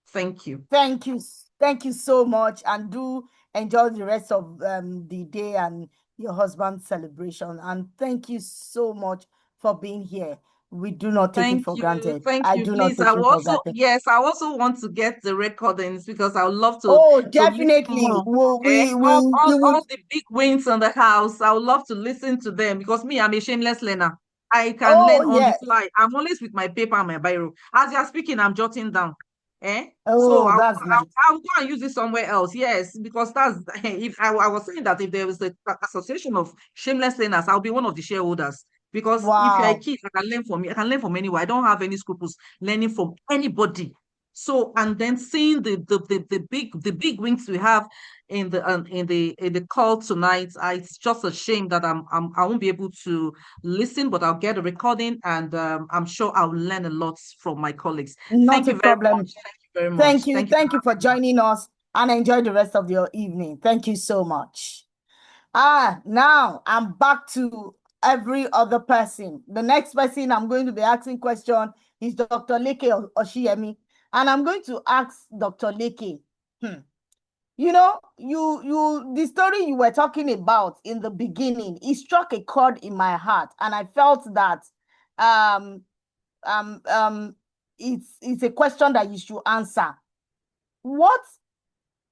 Thank you. Thank you. Thank you so much. And do enjoy the rest of the day and your husband's celebration. And thank you so much for being here. We do not take it Thank for you. granted. Thank I you. do not Please, take it for granted. yes, I also want to get the recordings because I would love Oh, to listen definitely. more. Eh? You would. All the big wins on the house. I would love to listen to them because me, I'm a shameless learner. I can Oh, learn on the yes. fly. I'm always with my paper and my biro. As you're speaking, I'm jotting down. Eh? So Oh, that's nice. I'll go and use it somewhere else. Yes, because that's if I was saying that if there was an association of shameless learners, I'll be one of the shareholders. Because if you're a Wow. kid, I can learn from you. I can learn from anyone. I don't have any scruples learning from anybody. So, and then seeing the big wings we have in the call tonight, it's just a shame that I won't be able to listen, but I'll get a recording, and I'm sure I'll learn a lot from my colleagues. Not Thank a you very problem. much. Thank you very Thank much. you. Thank you. Thank you for joining us, and enjoy the rest of your evening. Thank you so much. Now I'm back to every other person. The next person I'm going to be asking question is Dr. Leke Oshiemi. And I'm going to ask Dr. Leke, the story you were talking about in the beginning, it struck a chord in my heart. And I felt that um, um, um, it's a question that you should answer. What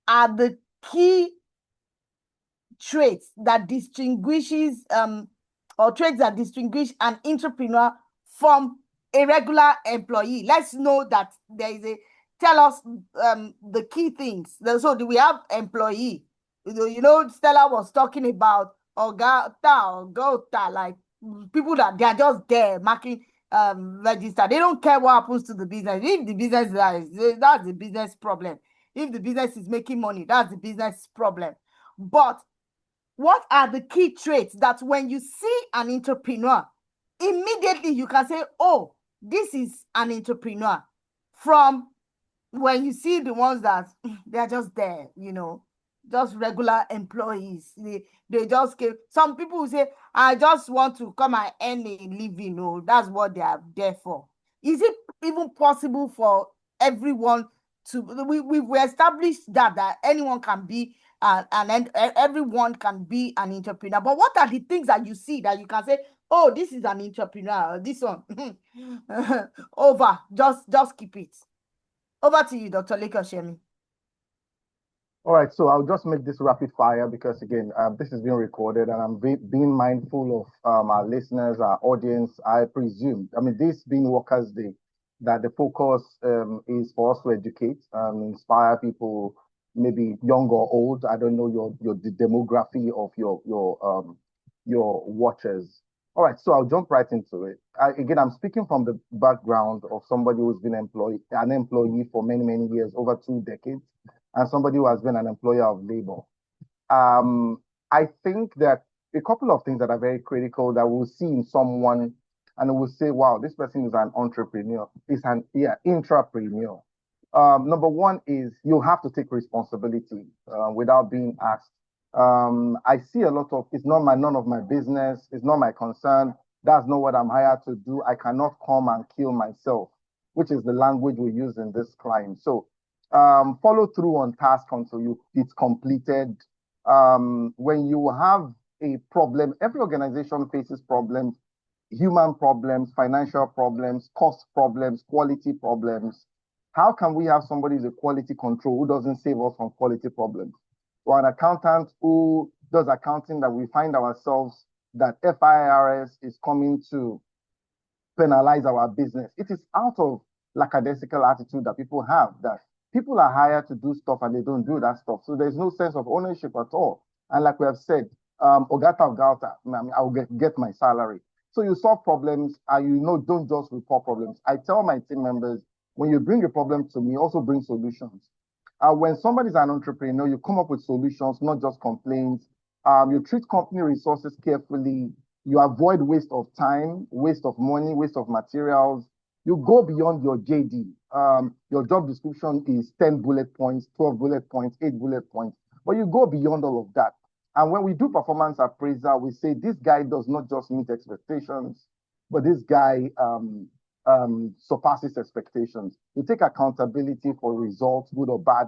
are the key traits that distinguishes or traits that distinguish an entrepreneur from a regular employee? Let's know that there is a tell us the key things. So do we have employee? Stella was talking about Gota, like people that they are just there marking register. They don't care what happens to the business. If the business dies, that's the business problem. If the business is making money, that's the business problem. But what are the key traits that when you see an entrepreneur, immediately you can say, oh, this is an entrepreneur, from when you see the ones that they're just there, just regular employees. They just came. Some people will say, I just want to come and earn a living. No, that's what they are there for. Is it even possible for everyone to? We've established that anyone can be and everyone can be an entrepreneur. But what are the things that you see that you can say, oh, this is an entrepreneur, this one over, just keep it? Over to you, Dr. Lekoshemi. All right, so I'll just make this rapid fire because again, this is being recorded, and I'm being mindful of our listeners, our audience. I presume, I mean, this being Workers' Day, that the focus is for us to educate, inspire people, maybe young or old. I don't know the demography of your watchers. All right, so I'll jump right into it. Again, I'm speaking from the background of somebody who's been an employee for many years, over 2 decades, and somebody who has been an employer of labor. I think that a couple of things that are very critical that we'll see in someone and we'll say, wow, this person is an entrepreneur, is an intrapreneur. Number one is you have to take responsibility without being asked. I see a lot of, it's none of my business, it's not my concern, that's not what I'm hired to do. I cannot come and kill myself, which is the language we use in this client. So follow through on task until it's completed. When you have a problem, every organization faces problems, human problems, financial problems, cost problems, quality problems. How can we have somebody who's a quality control who doesn't save us from quality problems? Or an accountant who does accounting that we find ourselves that FIRS is coming to penalize our business. It is out of lackadaisical attitude that people have, that people are hired to do stuff and they don't do that stuff. So there's no sense of ownership at all. And like we have said, Ogata Ogata, I'll get my salary. So you solve problems and don't just report problems. I tell my team members, when you bring a problem to me, also bring solutions. When somebody's an entrepreneur, you come up with solutions, not just complaints. You treat company resources carefully. You avoid waste of time, waste of money, waste of materials. You go beyond your JD. Your job description is 10 bullet points, 12 bullet points, 8 bullet points, but you go beyond all of that. And when we do performance appraisal, we say this guy does not just meet expectations, but this guy surpasses expectations. You take accountability for results, good or bad.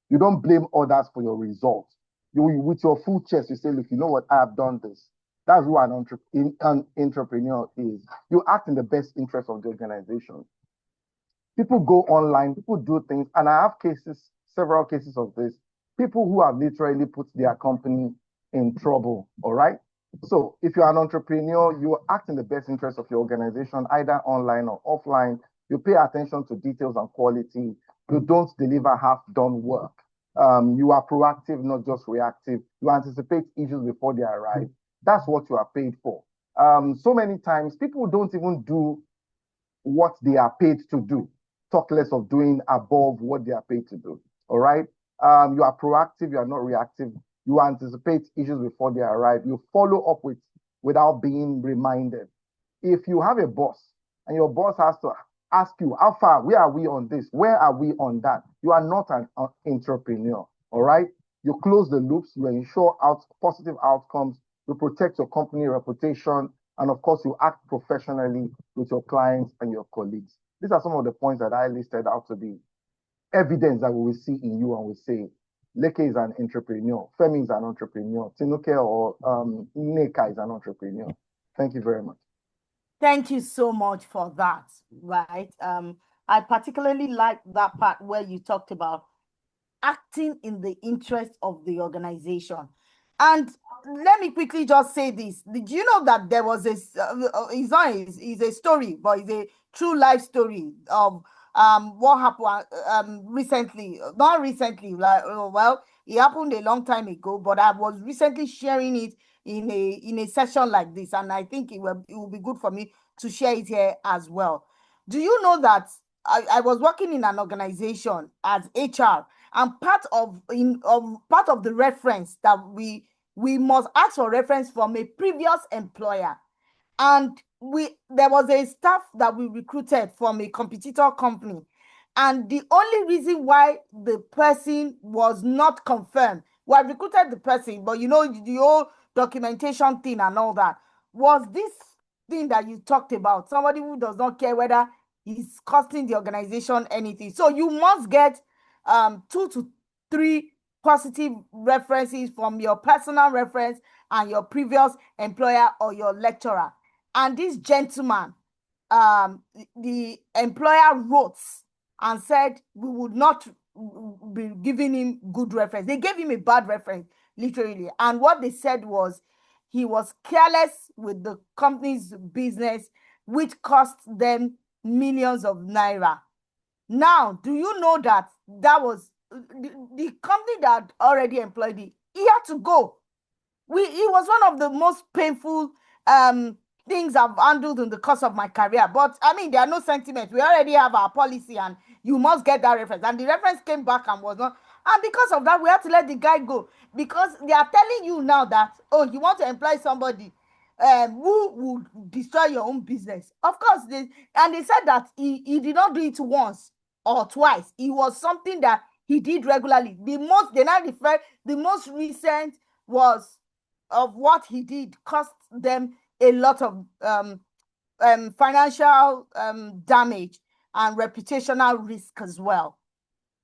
You don't blame others for your results. With your full chest, you say, look, you know what, I have done this. That's who an entrepreneur is. You act in the best interest of the organization. People go online, people do things, and I have several cases of this. People who have literally put their company in trouble, all right? So if you're an entrepreneur, you act in the best interest of your organization, either online or offline. You pay attention to details and quality. You don't deliver half-done work. You are proactive, not just reactive. You anticipate issues before they arrive. That's what you are paid for. So many times, people don't even do what they are paid to do. Talk less of doing above what they are paid to do, all right? You are proactive, you are not reactive. You anticipate issues before they arrive. You follow up without being reminded. If you have a boss and your boss has to ask you, how far, where are we on this? Where are we on that? You are not an entrepreneur, all right? You close the loops, you ensure positive outcomes, you protect your company reputation, and of course, you act professionally with your clients and your colleagues. These are some of the points that I listed out to be evidence that we will see in you and we say, Leke is an entrepreneur, Femi is an entrepreneur, Tinuke or Neka is an entrepreneur. Thank you very much. Thank you so much for that, right? I particularly like that part where you talked about acting in the interest of the organization. And let me quickly just say this. Did you know that there was it's a story, but it's a true life story of what happened recently, not recently, like well, it happened a long time ago, but I was recently sharing it in a session like this, and I think it will be good for me to share it here as well. Do you know that I was working in an organization as HR, and part of the reference that we must ask for reference from a previous employer, and there was a staff that we recruited from a competitor company, and the only reason why the person was not confirmed, we had recruited the person, but the whole documentation thing and all that, was this thing that you talked about, somebody who does not care whether it's costing the organization anything. So you must get 2 to 3 positive references from your personal reference and your previous employer or your lecturer. And this gentleman, the employer wrote and said we would not be giving him good reference. They gave him a bad reference, literally. And what they said was he was careless with the company's business, which cost them millions of naira. Now, do you know that was the company that already employed him? He had to go. It was one of the most painful things I've handled in the course of my career. But I mean, there are no sentiments. We already have our policy, and you must get that reference. And the reference came back and was not. And because of that, we had to let the guy go, because they are telling you now that, oh, you want to employ somebody who would destroy your own business. Of course, they said that he did not do it once or twice. It was something that he did regularly. The most recent was of what he did cost them a lot of financial damage and reputational risk as well.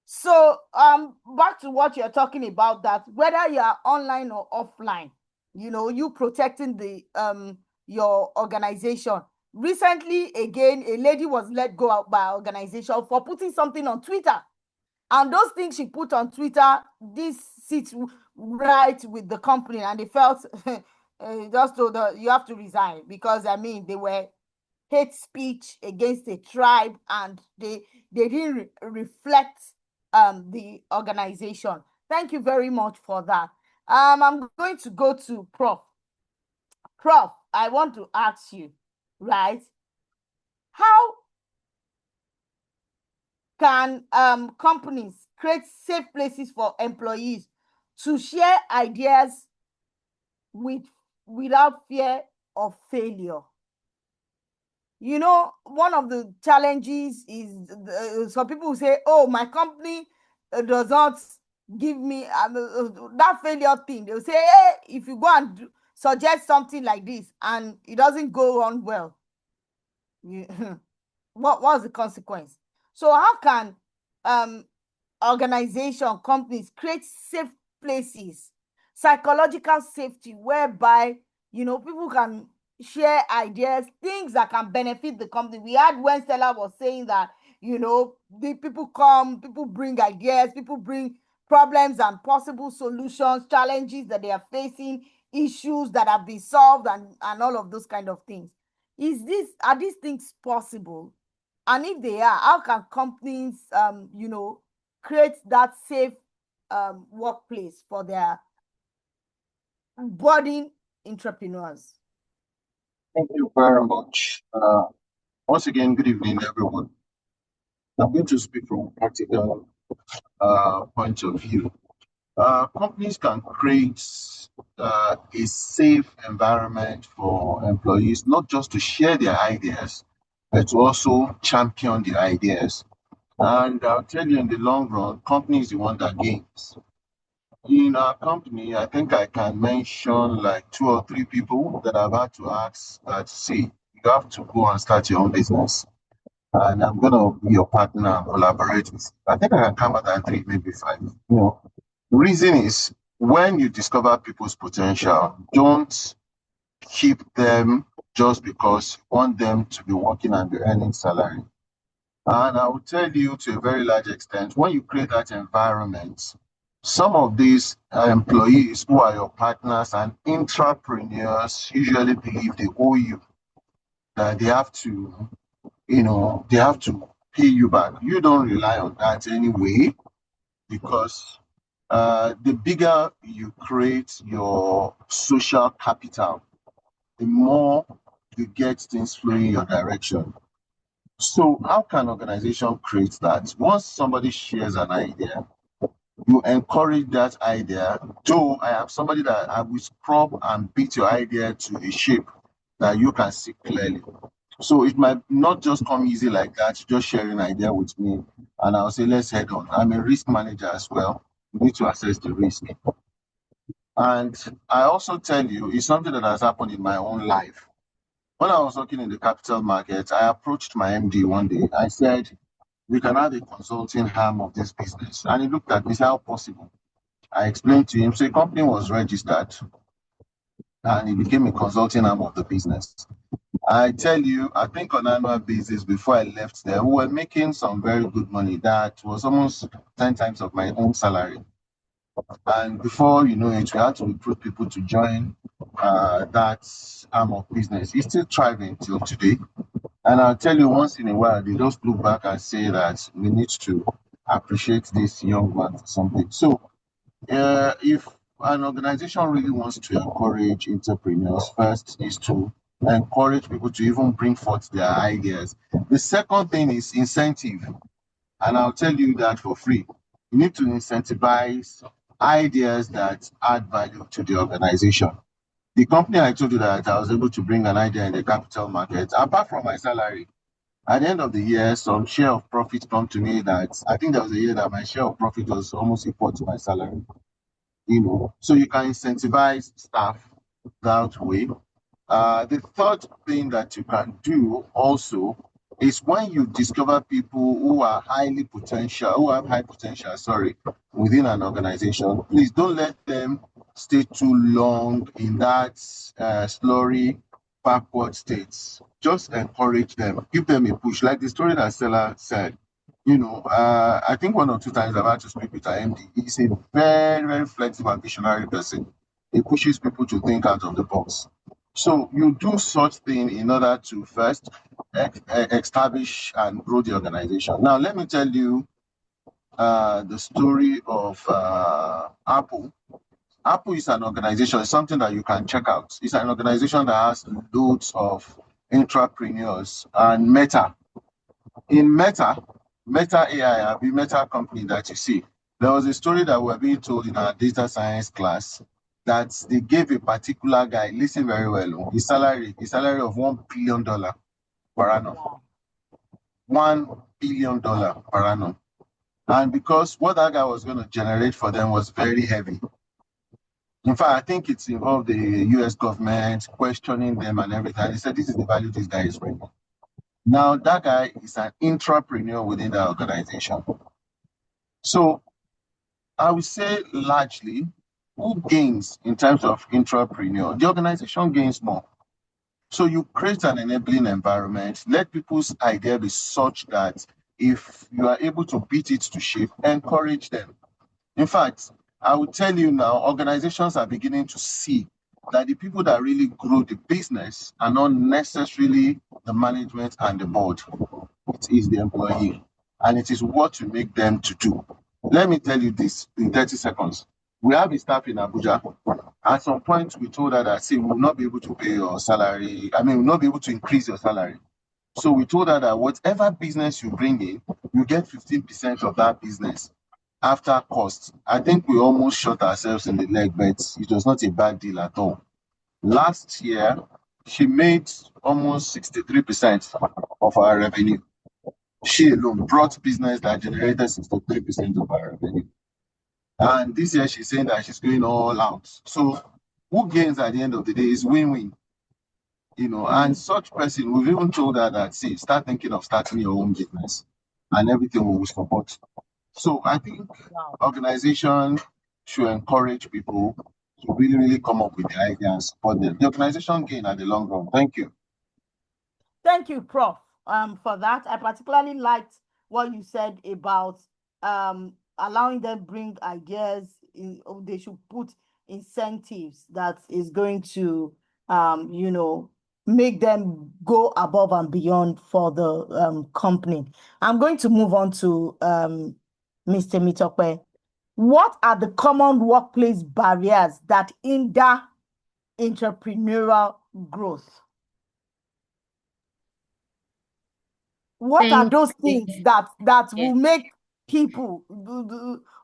So back to what you're talking about, that whether you are online or offline, you protecting the your organization. Recently, again, a lady was let go out by our organization for putting something on Twitter. And those things she put on Twitter, this sits right with the company, and they felt just told her, you have to resign, because I mean, they were hate speech against a tribe, and they didn't reflect the organization. Thank you very much for that. I'm going to go to Prof. Prof, I want to ask you, right? How can companies create safe places for employees to share ideas without fear of failure? One of the challenges is some people say, oh, my company does not give me that failure thing. They'll say, hey, if you go and suggest something like this and it doesn't go on well, what's the consequence? So how can organization, companies create safe places, psychological safety, whereby people can share ideas, things that can benefit the company? We had when Stella was saying that the people bring ideas, people bring problems and possible solutions, challenges that they are facing, issues that have been solved, and all of those kind of things. Are these things possible? And if they are, how can companies create that safe workplace for their budding entrepreneurs? Thank you very much. Once again, good evening, everyone. I'm going to speak from a practical point of view. Companies can create a safe environment for employees, not just to share their ideas, but to also champion the ideas. And I'll tell you, in the long run, company is the one that gains. In our company, I think I can mention like 2 or 3 people that I've had to ask that, see, you have to go and start your own business, and I'm going to be your partner and collaborate with you. I think I can come at that 3, maybe 5. The reason is, when you discover people's potential, don't keep them just because you want them to be working and be earning salary. And I will tell you, to a very large extent, when you create that environment, some of these employees who are your partners and intrapreneurs usually believe they owe you, that they have to, they have to pay you back. You don't rely on that anyway, because the bigger you create your social capital, the more you get things flowing in your direction. So how can organization create that? Once somebody shares an idea, you encourage that idea. Though I am somebody that I will scrub and beat your idea to a shape that you can see clearly. So it might not just come easy like that, just sharing an idea with me, and I'll say, let's head on. I'm a risk manager as well. You need to assess the risk. And I also tell you, it's something that has happened in my own life. When I was working in the capital market, I approached my MD one day. I said, we can have a consulting arm of this business. And he looked at me and said, how possible? I explained to him, so the company was registered and he became a consulting arm of the business. I tell you, I think on an annual basis before I left there, we were making some very good money. That was almost 10 times of my own salary. And before you know it, we had to recruit people to join that arm of business. It's still thriving till today. And I'll tell you, once in a while, they just look back and say that we need to appreciate this young man for something. So, if an organization really wants to encourage entrepreneurs, first is to encourage people to even bring forth their ideas. The second thing is incentive. And I'll tell you that for free. You need to incentivize ideas that add value to the organization. The company I told you that I was able to bring an idea in the capital market, apart from my salary, at the end of the year, some share of profit come to me that I think there was a year that my share of profit was almost equal to my salary. So you can incentivize staff that way. The third thing that you can do also is when you discover people who are who have high potential, within an organization, please don't let them stay too long in that slurry, backward states. Just encourage them, give them a push. Like the story that Stella said, I think one or two times I've had to speak with our MD. He's a very, very flexible and visionary person. He pushes people to think out of the box. So you do such thing in order to first establish and grow the organization. Now, let me tell you the story of Apple. Apple is an organization, it's something that you can check out. It's an organization that has loads of intrapreneurs and Meta. In Meta AI, the Meta company that you see, there was a story that we were being told in our data science class that they gave a particular guy, listen very well, his salary of $1 billion per annum. $1 billion per annum. And because what that guy was going to generate for them was very heavy. In fact, I think it's involved the US government questioning them and everything. They said, this is the value this guy is bringing. Now, that guy is an intrapreneur within that organization. So I would say largely, who gains in terms of intrapreneur? The organization gains more. So you create an enabling environment, let people's idea be such that if you are able to beat it to shape, encourage them. In fact, I will tell you now, organizations are beginning to see that the people that really grow the business are not necessarily the management and the board. It is the employee, and it is what you make them to do. Let me tell you this in 30 seconds. We have a staff in Abuja. At some point, we told her that, see, we will not be able to pay your salary. We will not be able to increase your salary. So we told her that whatever business you bring in, you get 15% of that business after cost. I think we almost shot ourselves in the leg, but it was not a bad deal at all. Last year, she made almost 63% of our revenue. She alone brought business that generated 63% of our revenue. And this year, she's saying that she's going all out. So who gains at the end of the day is win-win. And such person, we've even told her that, see, start thinking of starting your own business and everything will support. So I think organization should encourage people to really, really come up with the idea and support them. The organization gain at the long run. Thank you. Thank you, Prof, for that. I particularly liked what you said about allowing them bring ideas. They should put incentives that is going to, make them go above and beyond for the company. I'm going to move on to Mr. Mitokwe. What are the common workplace barriers that hinder entrepreneurial growth? What are those things that will make people,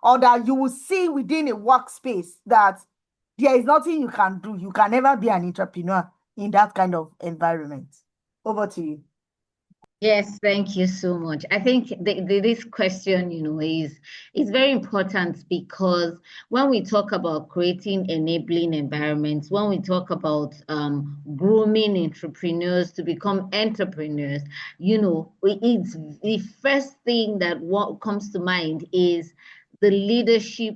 or that you will see within a workspace that there is nothing you can do? You can never be an entrepreneur in that kind of environment. Over to you. Yes, thank you so much. I think this question, is very important, because when we talk about creating enabling environments, when we talk about grooming entrepreneurs to become entrepreneurs, it's the first thing that what comes to mind is the leadership,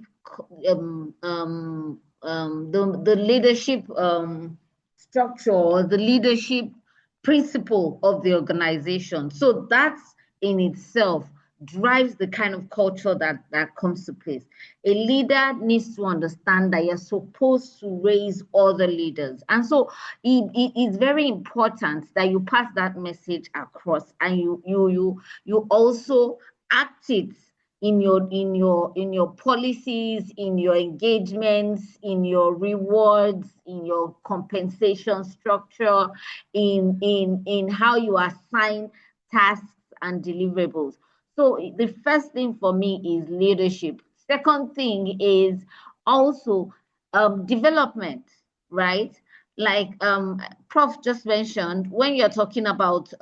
the leadership structure, or the leadership principle of the organization. So that's in itself drives the kind of culture that comes to place. A leader needs to understand that you're supposed to raise other leaders. And so it's very important that you pass that message across, and you also act it in your policies, in your engagements, in your rewards, in your compensation structure, in how you assign tasks and deliverables. So the first thing for me is leadership. Second thing is also development, right? Like Prof just mentioned, when you're talking about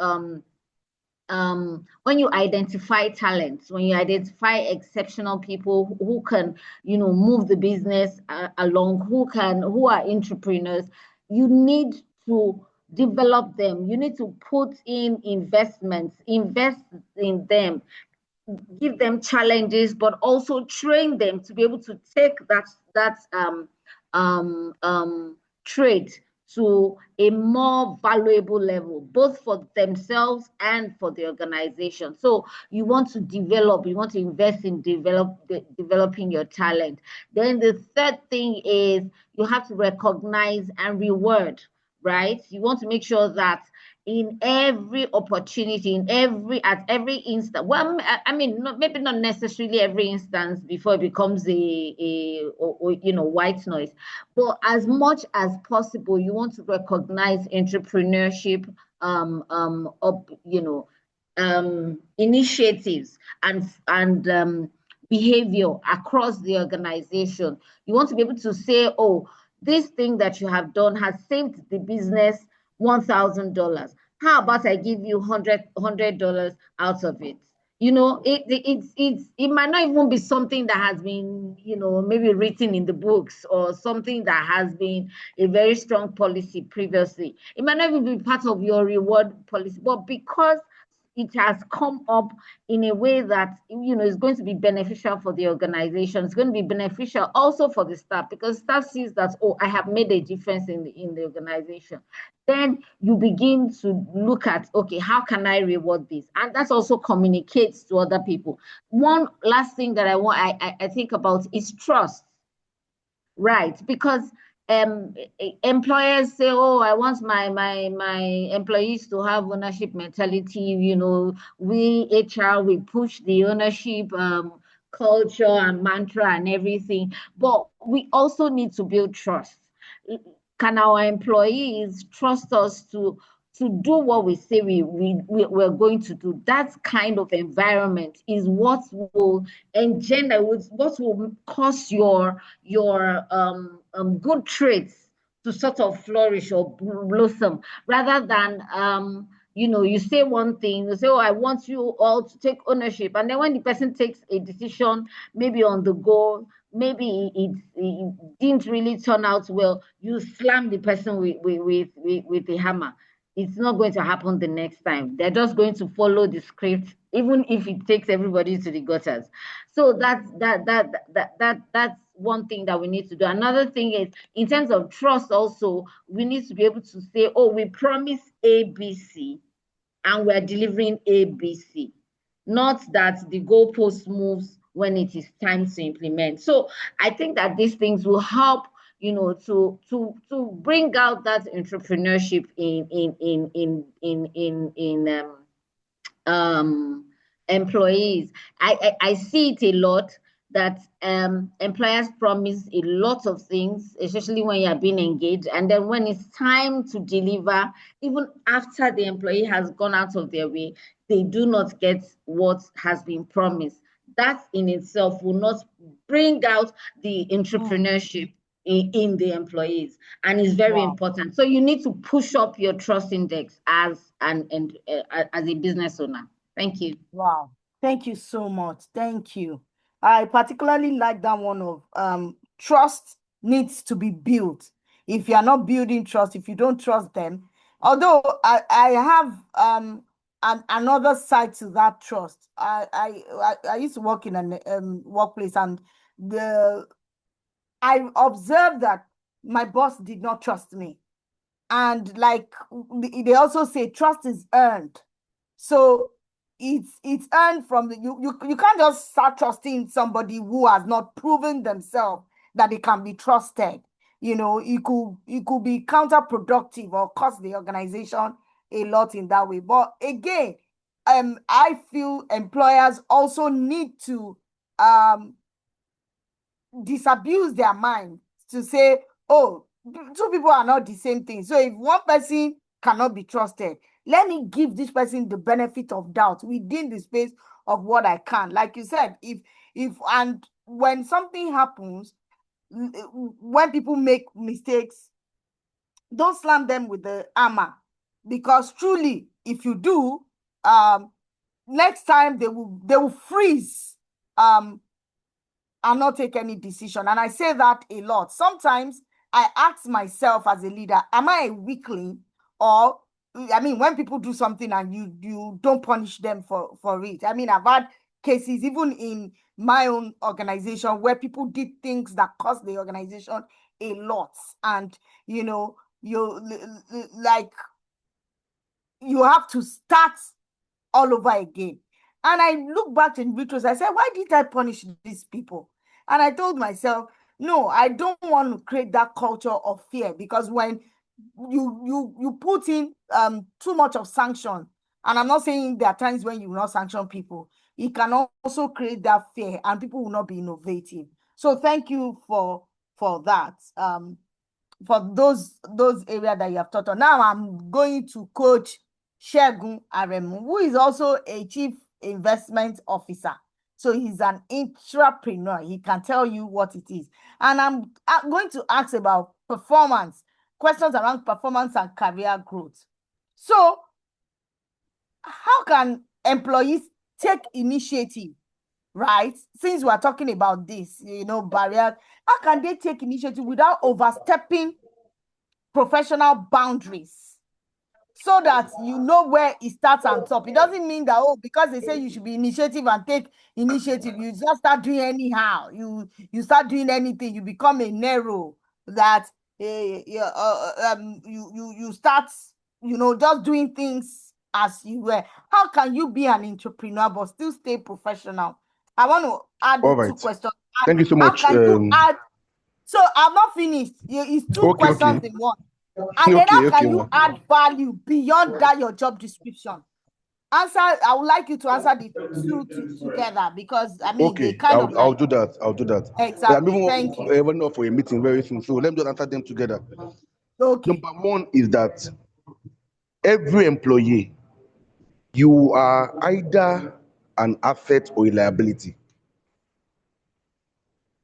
when you identify talents, when you identify exceptional people who can, move the business along, who are entrepreneurs, you need to develop them. You need to put in investments, invest in them, give them challenges, but also train them to be able to take that trade to a more valuable level, both for themselves and for the organization. So you want to develop, you want to invest in developing your talent. Then the third thing is you have to recognize and reward, right? You want to make sure that in every opportunity, at every instance. Well, I mean, maybe not necessarily every instance before it becomes a white noise, but as much as possible, you want to recognize entrepreneurship, initiatives and behavior across the organization. You want to be able to say, oh, this thing that you have done has saved the business $1,000. How about I give you $100 out of it? It might not even be something that has been, maybe written in the books, or something that has been a very strong policy previously. It might not even be part of your reward policy, but because it has come up in a way that is going to be beneficial for the organization. It's going to be beneficial also for the staff, because staff sees that, oh, I have made a difference in the organization. Then you begin to look at, okay, how can I reward this? And that also communicates to other people. One last thing that I think about is trust, right? Because employers say, oh, I want my employees to have ownership mentality. We HR, we push the ownership culture and mantra and everything, but we also need to build trust. Can our employees trust us to do what we say we're going to do? That kind of environment is what will engender, what will cause your good traits to sort of flourish or blossom, rather than you say one thing, you say, oh, I want you all to take ownership, and then when the person takes a decision, maybe on the go, maybe it didn't really turn out well, you slam the person with the hammer. It's not going to happen the next time. They're just going to follow the script, even if it takes everybody to the gutters. So that's one thing that we need to do. Another thing is, in terms of trust also, we need to be able to say, oh, we promise ABC and we're delivering ABC. Not that the goalpost moves when it is time to implement. So I think that these things will help, to bring out that entrepreneurship in employees. I see it a lot, that employers promise a lot of things, especially when you're being engaged, and then when it's time to deliver, even after the employee has gone out of their way, they do not get what has been promised. That in itself will not bring out the entrepreneurship in the employees, and it's very important. So you need to push up your trust index as as a business owner. Thank you. Wow. Thank you so much. Thank you. I particularly like that one of trust needs to be built. If you are not building trust, if you don't trust them, although I have another side to that trust. I used to work in a workplace, and I observed that my boss did not trust me. And like they also say, trust is earned. So it's earned from you can't just start trusting somebody who has not proven themselves that they can be trusted. It could be counterproductive or cost the organization a lot in that way. But again, I feel employers also need to disabuse their mind to say, oh, two people are not the same thing. So if one person cannot be trusted, let me give this person the benefit of doubt within the space of what I can. Like you said, if and when something happens, when people make mistakes, don't slam them with the hammer, because truly, if you do, next time they will freeze and not take any decision. And I say that a lot. Sometimes I ask myself as a leader, am I a weakling? Or, I mean, when people do something and you don't punish them for it. I mean, I've had cases even in my own organization where people did things that cost the organization a lot. And, like, you have to start all over again. And I look back in retrospect, I said, why did I punish these people? And I told myself, no, I don't want to create that culture of fear, because when you put in too much of sanction, and I'm not saying there are times when you will not sanction people, it can also create that fear and people will not be innovative. So thank you for that. For those areas that you have taught on. Now I'm going to coach Shegun Aremu, who is also a chief investment officer. So he's an intrapreneur. He can tell you what it is. And I'm going to ask about performance, questions around performance and career growth. So how can employees take initiative, right? Since we're talking about this, barriers, how can they take initiative without overstepping professional boundaries, so that you know where it starts and stop? It doesn't mean that, because they say you should be initiative and take initiative, you just start doing anyhow. You start doing anything, you become a narrow that you start just doing things as you were. How can you be an entrepreneur but still stay professional? I want to add All the two right. questions. Thank you so How much. can you add? So I'm not finished. It's two Okay, questions okay. in one. And then Okay, how okay, can you add value beyond that your job description? I would like you to answer the two together, because I mean they Okay, kind of I'll like, do that. I'll do that. But I'm exactly. even Thank you. running off for a meeting very soon, so let me just answer them together. Okay. Number one is that every employee, you are either an asset or a liability.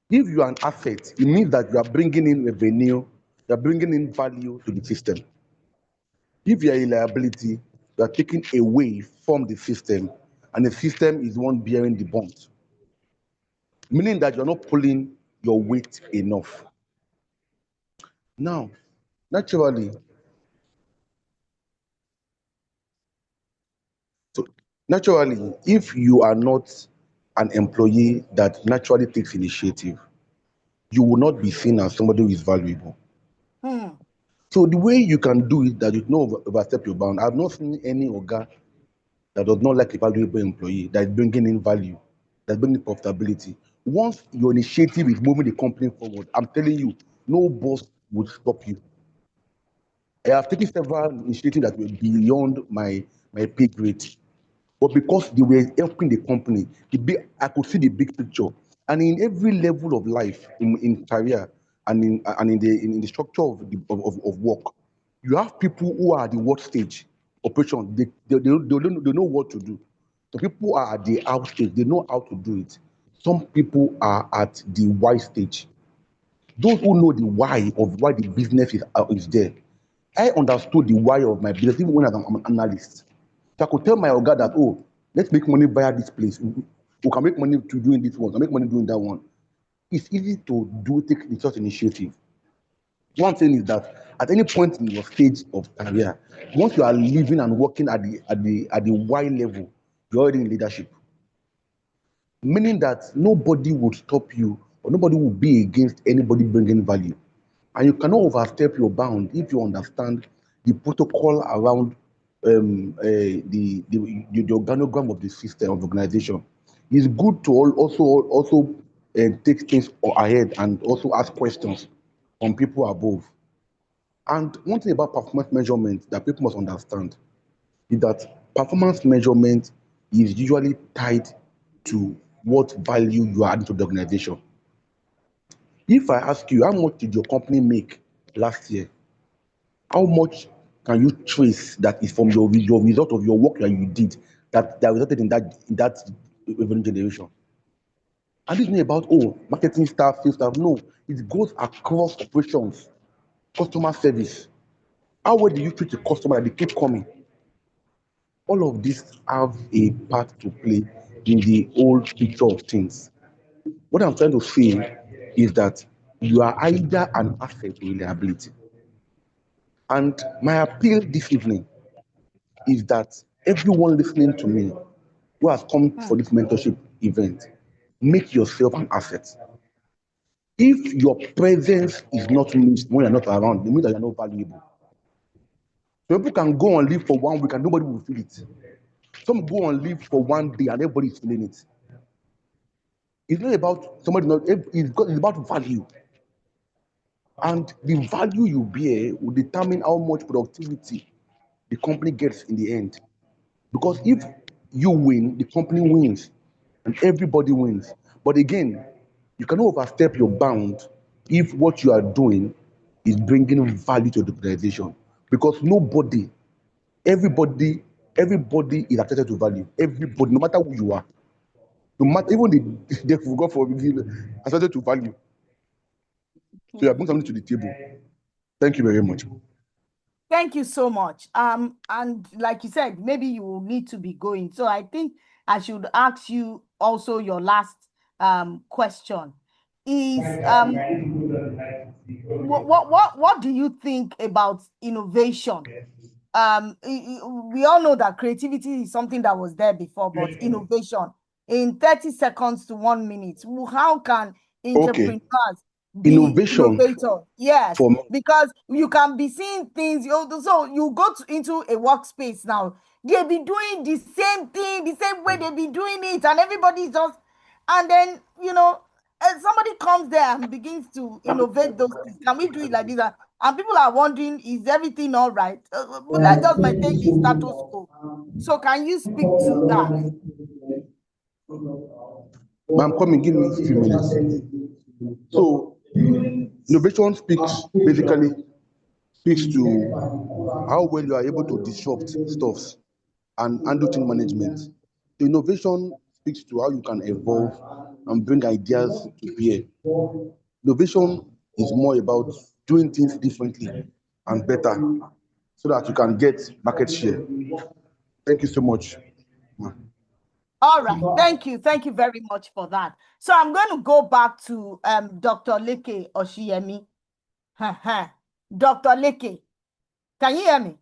If you are an asset, it means that you are bringing in revenue, you are bringing in value to the system. If you are a liability, you are taking away from the system, and the system is the one bearing the brunt, meaning that you're not pulling your weight enough. Now, naturally, if you are not an employee that naturally takes initiative, you will not be seen as somebody who is valuable. So the way you can do it, that you don't overstep your bound. I've not seen any organ that does not like a valuable employee, that is bringing in value, that's bringing profitability. Once your initiative is moving the company forward, I'm telling you, no boss would stop you. I have taken several initiatives that were beyond my pay grade, but because they were helping the company, I could see the big picture. And in every level of life, in career and in the structure of work, you have people who are at the what stage operation. They know what to do. Some people are at the out stage, they know how to do it. Some people are at the why stage. Those who know the why of why the business is there. I understood the why of my business even when I'm an analyst. So I could tell my organ that, let's make money via this place. We can make money to doing this one, we can make money doing that one. It's easy to take the such initiative. One thing is that at any point in your stage of career, once you are living and working at the why level, you're already in leadership. Meaning that nobody would stop you, or nobody will be against anybody bringing value. And you cannot overstep your bound if you understand the protocol around the organogram of the system of organization. It's good to also take things ahead and also ask questions from people above. And one thing about performance measurement that people must understand is that performance measurement is usually tied to what value you are adding to the organization. If I ask you, how much did your company make last year? How much can you trace that is from your result of your work that you did that resulted in that revenue generation? And this is not about, oh, marketing staff, sales staff. No, it goes across operations, customer service. How well do you treat the customer that they keep coming? All of these have a part to play in the whole picture of things. What I'm trying to say is that you are either an asset to reliability. And my appeal this evening is that everyone listening to me who has come for this mentorship event, make yourself an asset. If your presence is not missed when you're not around, it means that you're not valuable. So people can go on leave for 1 week and nobody will feel it. Some go on leave for 1 day and everybody is feeling it. It's not about somebody not, it's about value. And the value you bear will determine how much productivity the company gets in the end. Because if you win, the company wins, and everybody wins. But again, you cannot overstep your bound if what you are doing is bringing value to the organization. Because everybody is attracted to value. Everybody, no matter who you are, no matter even they forgot for attracted to value. So you are bringing something to the table. Thank you very much. Thank you so much. And like you said, maybe you will need to be going. So I think I should ask you also your last question is what do you think about innovation? We all know that creativity is something that was there before, but innovation in 30 seconds to 1 minute, how can entrepreneurs be Innovation innovator? Yes, for because you can be seeing things. So you go into a workspace now, they be doing the same thing, the same way they be doing it, and everybody's just, and then somebody comes there and begins to innovate those things. Can we do it like this? And people are wondering, is everything all right? But let's just maintain the status quo. So can you speak to that? I'm coming, give me a few minutes. So innovation basically speaks to how well you are able to disrupt stuffs and handle change management. The innovation speaks to how you can evolve and bring ideas to bear. Innovation is more about doing things differently and better so that you can get market share. Thank you so much. All right. Thank you. Thank you very much for that. So I'm going to go back to Dr. Leke Oshiyemi. Dr. Leke, can you hear me?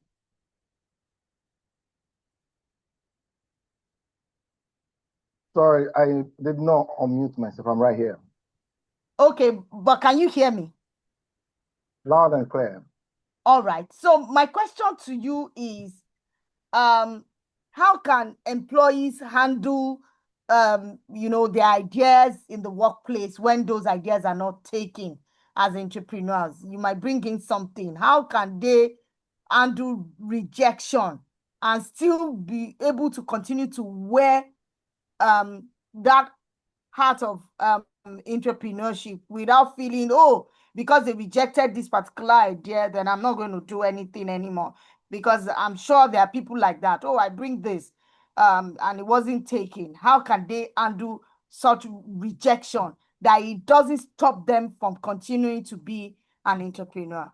Sorry, I did not unmute myself. I'm right here. Okay, but can you hear me? Loud and clear. All right. So my question to you is, how can employees handle, their ideas in the workplace when those ideas are not taken as entrepreneurs? You might bring in something. How can they handle rejection and still be able to continue to wear that heart of entrepreneurship without feeling, oh, because they rejected this particular idea, then I'm not going to do anything anymore? Because I'm sure there are people like that. Oh, I bring this and it wasn't taken. How can they handle such rejection that it doesn't stop them from continuing to be an entrepreneur?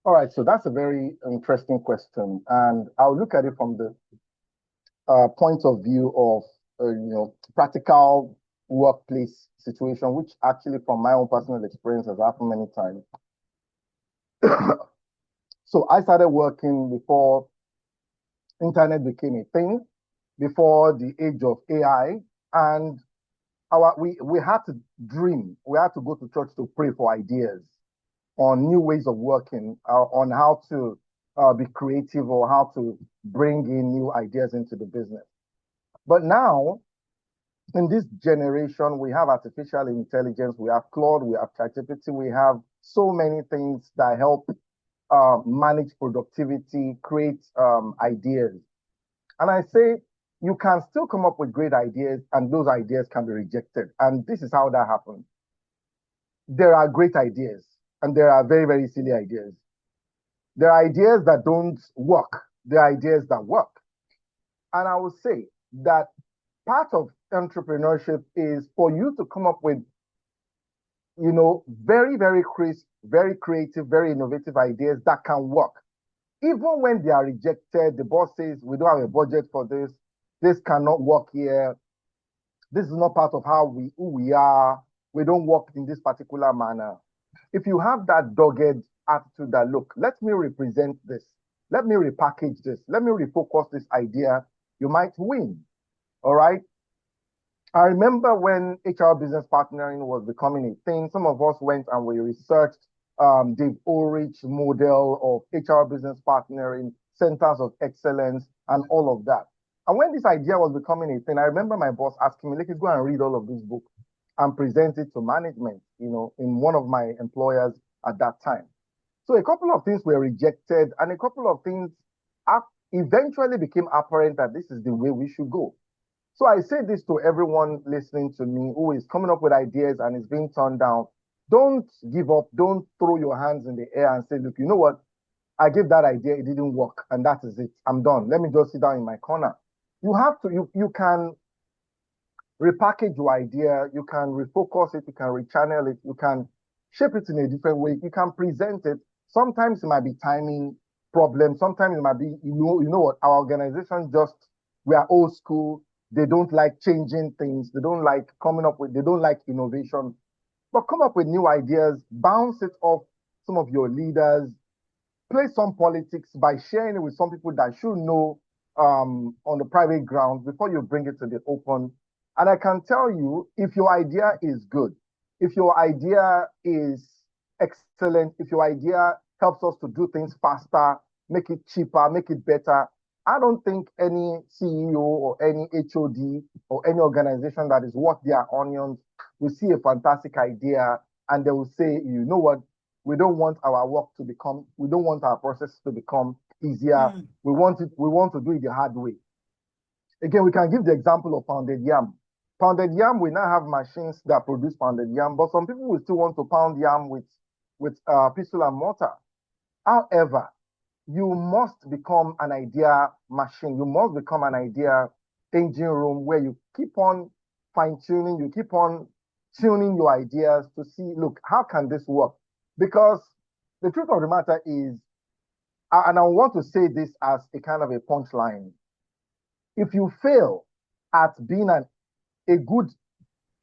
All right, so that's a very interesting question, and I'll look at it from the point of view of practical workplace situation, which actually, from my own personal experience, has happened many times. So I started working before internet became a thing, before the age of AI, and we had to dream. We had to go to church to pray for ideas. on new ways of working, on how to be creative or how to bring in new ideas into the business. But now, in this generation, we have artificial intelligence, we have Claude, we have ChatGPT, we have so many things that help manage productivity, create ideas. And I say you can still come up with great ideas and those ideas can be rejected. And this is how that happens. There are great ideas and there are very, very silly ideas. There are ideas that don't work. There are ideas that work. And I will say that part of entrepreneurship is for you to come up with, very, very crisp, very creative, very innovative ideas that can work. Even when they are rejected, the boss says, we don't have a budget for this. This cannot work here. This is not part of who we are. We don't work in this particular manner. If you have that dogged attitude that, look, let me represent this. Let me repackage this. Let me refocus this idea. You might win. All right. I remember when HR business partnering was becoming a thing, some of us went and we researched Dave Ulrich model of HR business partnering, centers of excellence, and all of that. And when this idea was becoming a thing, I remember my boss asking me, let's go and read all of this book and present it to management, in one of my employers at that time. So a couple of things were rejected and a couple of things eventually became apparent that this is the way we should go. So I say this to everyone listening to me who is coming up with ideas and is being turned down. Don't give up. Don't throw your hands in the air and say, look, you know what? I gave that idea. It didn't work. And that is it. I'm done. Let me just sit down in my corner. You have to, you can repackage your idea. You can refocus it. You can rechannel it. You can shape it in a different way. You can present it. Sometimes it might be timing problem. Sometimes it might be, you know what? Our organization we are old school. They don't like changing things. They don't like they don't like innovation. But come up with new ideas, bounce it off some of your leaders, play some politics by sharing it with some people that should know on the private ground before you bring it to the open. And I can tell you, if your idea is good, if your idea is excellent, if your idea helps us to do things faster, make it cheaper, make it better, I don't think any CEO or any HOD or any organization that is worth their onions will see a fantastic idea and they will say, you know what, we don't want our process to become easier. We want to do it the hard way. Again, we can give the example of pounded yam. Pounded yam, we now have machines that produce pounded yam, but some people will still want to pound yam with pestle and mortar. However, you must become an idea machine. You must become an idea engine room where you keep on fine-tuning, you keep on tuning your ideas to see, look, how can this work? Because the truth of the matter is, and I want to say this as a kind of a punchline, if you fail at being a good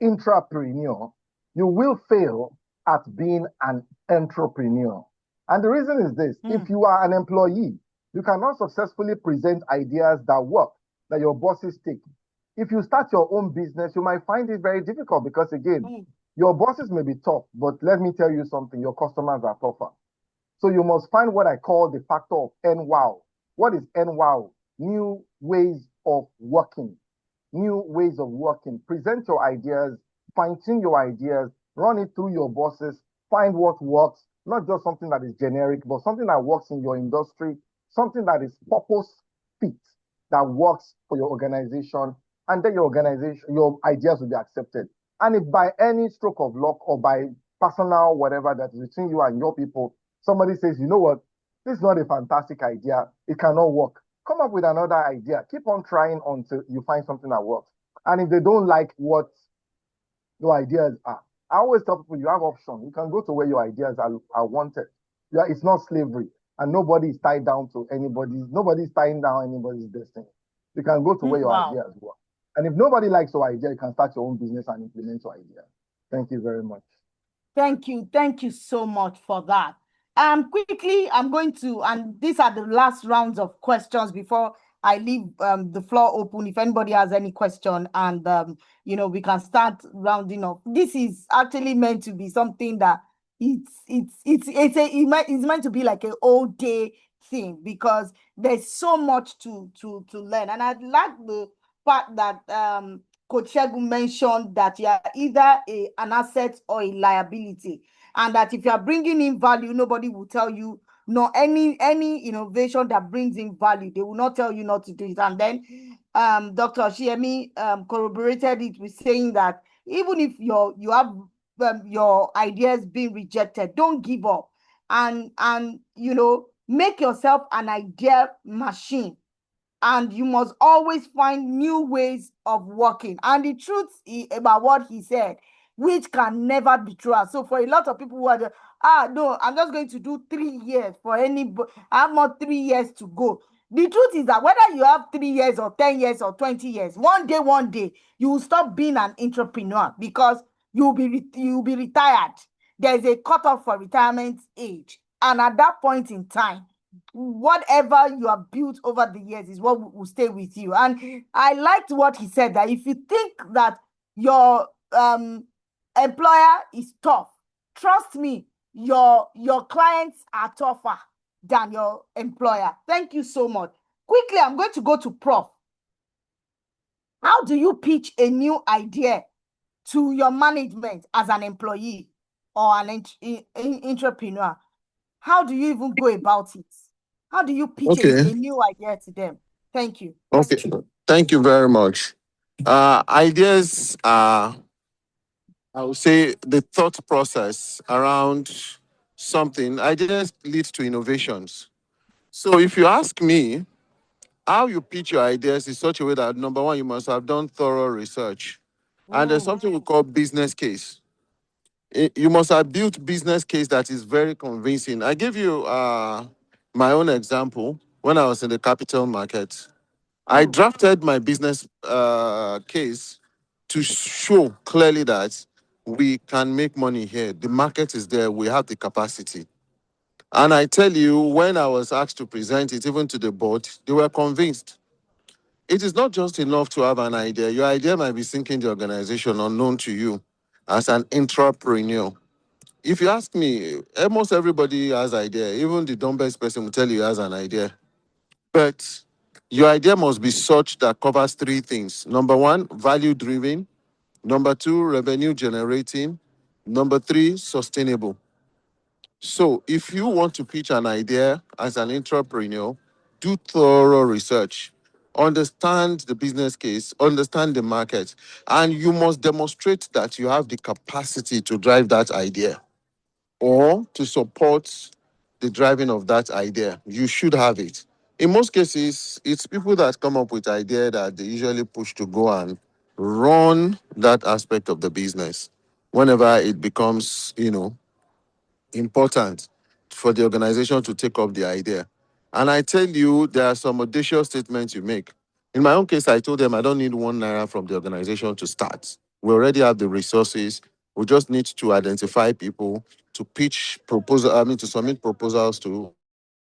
intrapreneur, you will fail at being an entrepreneur. And the reason is this, if you are an employee, you cannot successfully present ideas that work, that your bosses take. If you start your own business, you might find it very difficult because again, your bosses may be tough, but let me tell you something, your customers are tougher. So you must find what I call the factor of NWOW. What is NWOW? New ways of working. New ways of working. Present your ideas, fine-tune your ideas, run it through your bosses, find what works, not just something that is generic, but something that works in your industry, something that is purpose fit, that works for your organization, and then your ideas will be accepted. And if by any stroke of luck or by personal whatever that is between you and your people, somebody says, you know what, this is not a fantastic idea, it cannot work, come up with another idea. Keep on trying until you find something that works. And if they don't like what your ideas are, I always tell people you have options. You can go to where your ideas are wanted. It's not slavery. And nobody is tied down to nobody's tying down anybody's destiny. You can go to where your ideas work. And if nobody likes your idea, you can start your own business and implement your idea. Thank you very much. Thank you. Thank you so much for that. Quickly, I'm going to, and these are the last rounds of questions before I leave the floor open. If anybody has any question, and we can start rounding up. This is actually meant to be something that it's meant to be like an old day thing, because there's so much to learn. And I like the fact that Coach Shegun mentioned that you are either an asset or a liability, and that if you are bringing in value, nobody will tell you no. Any innovation that brings in value, they will not tell you not to do it. And then Dr. Shiemi corroborated it with saying that even if you have your ideas being rejected, don't give up, and make yourself an idea machine, and you must always find new ways of working. And the truth about what he said, which can never be true. So for a lot of people who are just, no, I'm just going to do 3 years for any, I have more 3 years to go. The truth is that whether you have 3 years or 10 years or 20 years, one day, you will stop being an entrepreneur, because you'll be retired. There's a cutoff for retirement age. And at that point in time, whatever you have built over the years is what will stay with you. And I liked what he said, that if you think that your employer is tough, trust me, your clients are tougher than your employer. Thank you so much. Quickly, I'm going to go to Prof. How do you pitch a new idea to your management as an employee or an entrepreneur? How do you even go about it? How do you pitch Okay. a new idea to them? Thank you. Okay. Thank you very much. Ideas are, I would say, the thought process around something. Ideas lead to innovations. So if you ask me, how you pitch your ideas is such a way that, number one, you must have done thorough research. And there's something we call business case. You must have built business case that is very convincing. I give you my own example. When I was in the capital market, I drafted my business case to show clearly that we can make money here. The market is there. We have the capacity. And I tell you, when I was asked to present it, even to the board, they were convinced. It is not just enough to have an idea. Your idea might be sinking the organization unknown to you as an intrapreneur. If you ask me, almost everybody has idea. Even the dumbest person will tell you he has an idea. But your idea must be such that covers 3 things. Number 1, value driven. Number 2, revenue generating. Number 3, sustainable. So if you want to pitch an idea as an entrepreneur, do thorough research, understand the business case, understand the market, and you must demonstrate that you have the capacity to drive that idea or to support the driving of that idea. You should have it. In most cases, it's people that come up with idea that they usually push to go and run that aspect of the business whenever it becomes, important for the organization to take up the idea. And I tell you, there are some audacious statements you make. In my own case, I told them I don't need 1 naira from the organization to start. We already have the resources. We just need to identify people to pitch proposal. To submit proposals to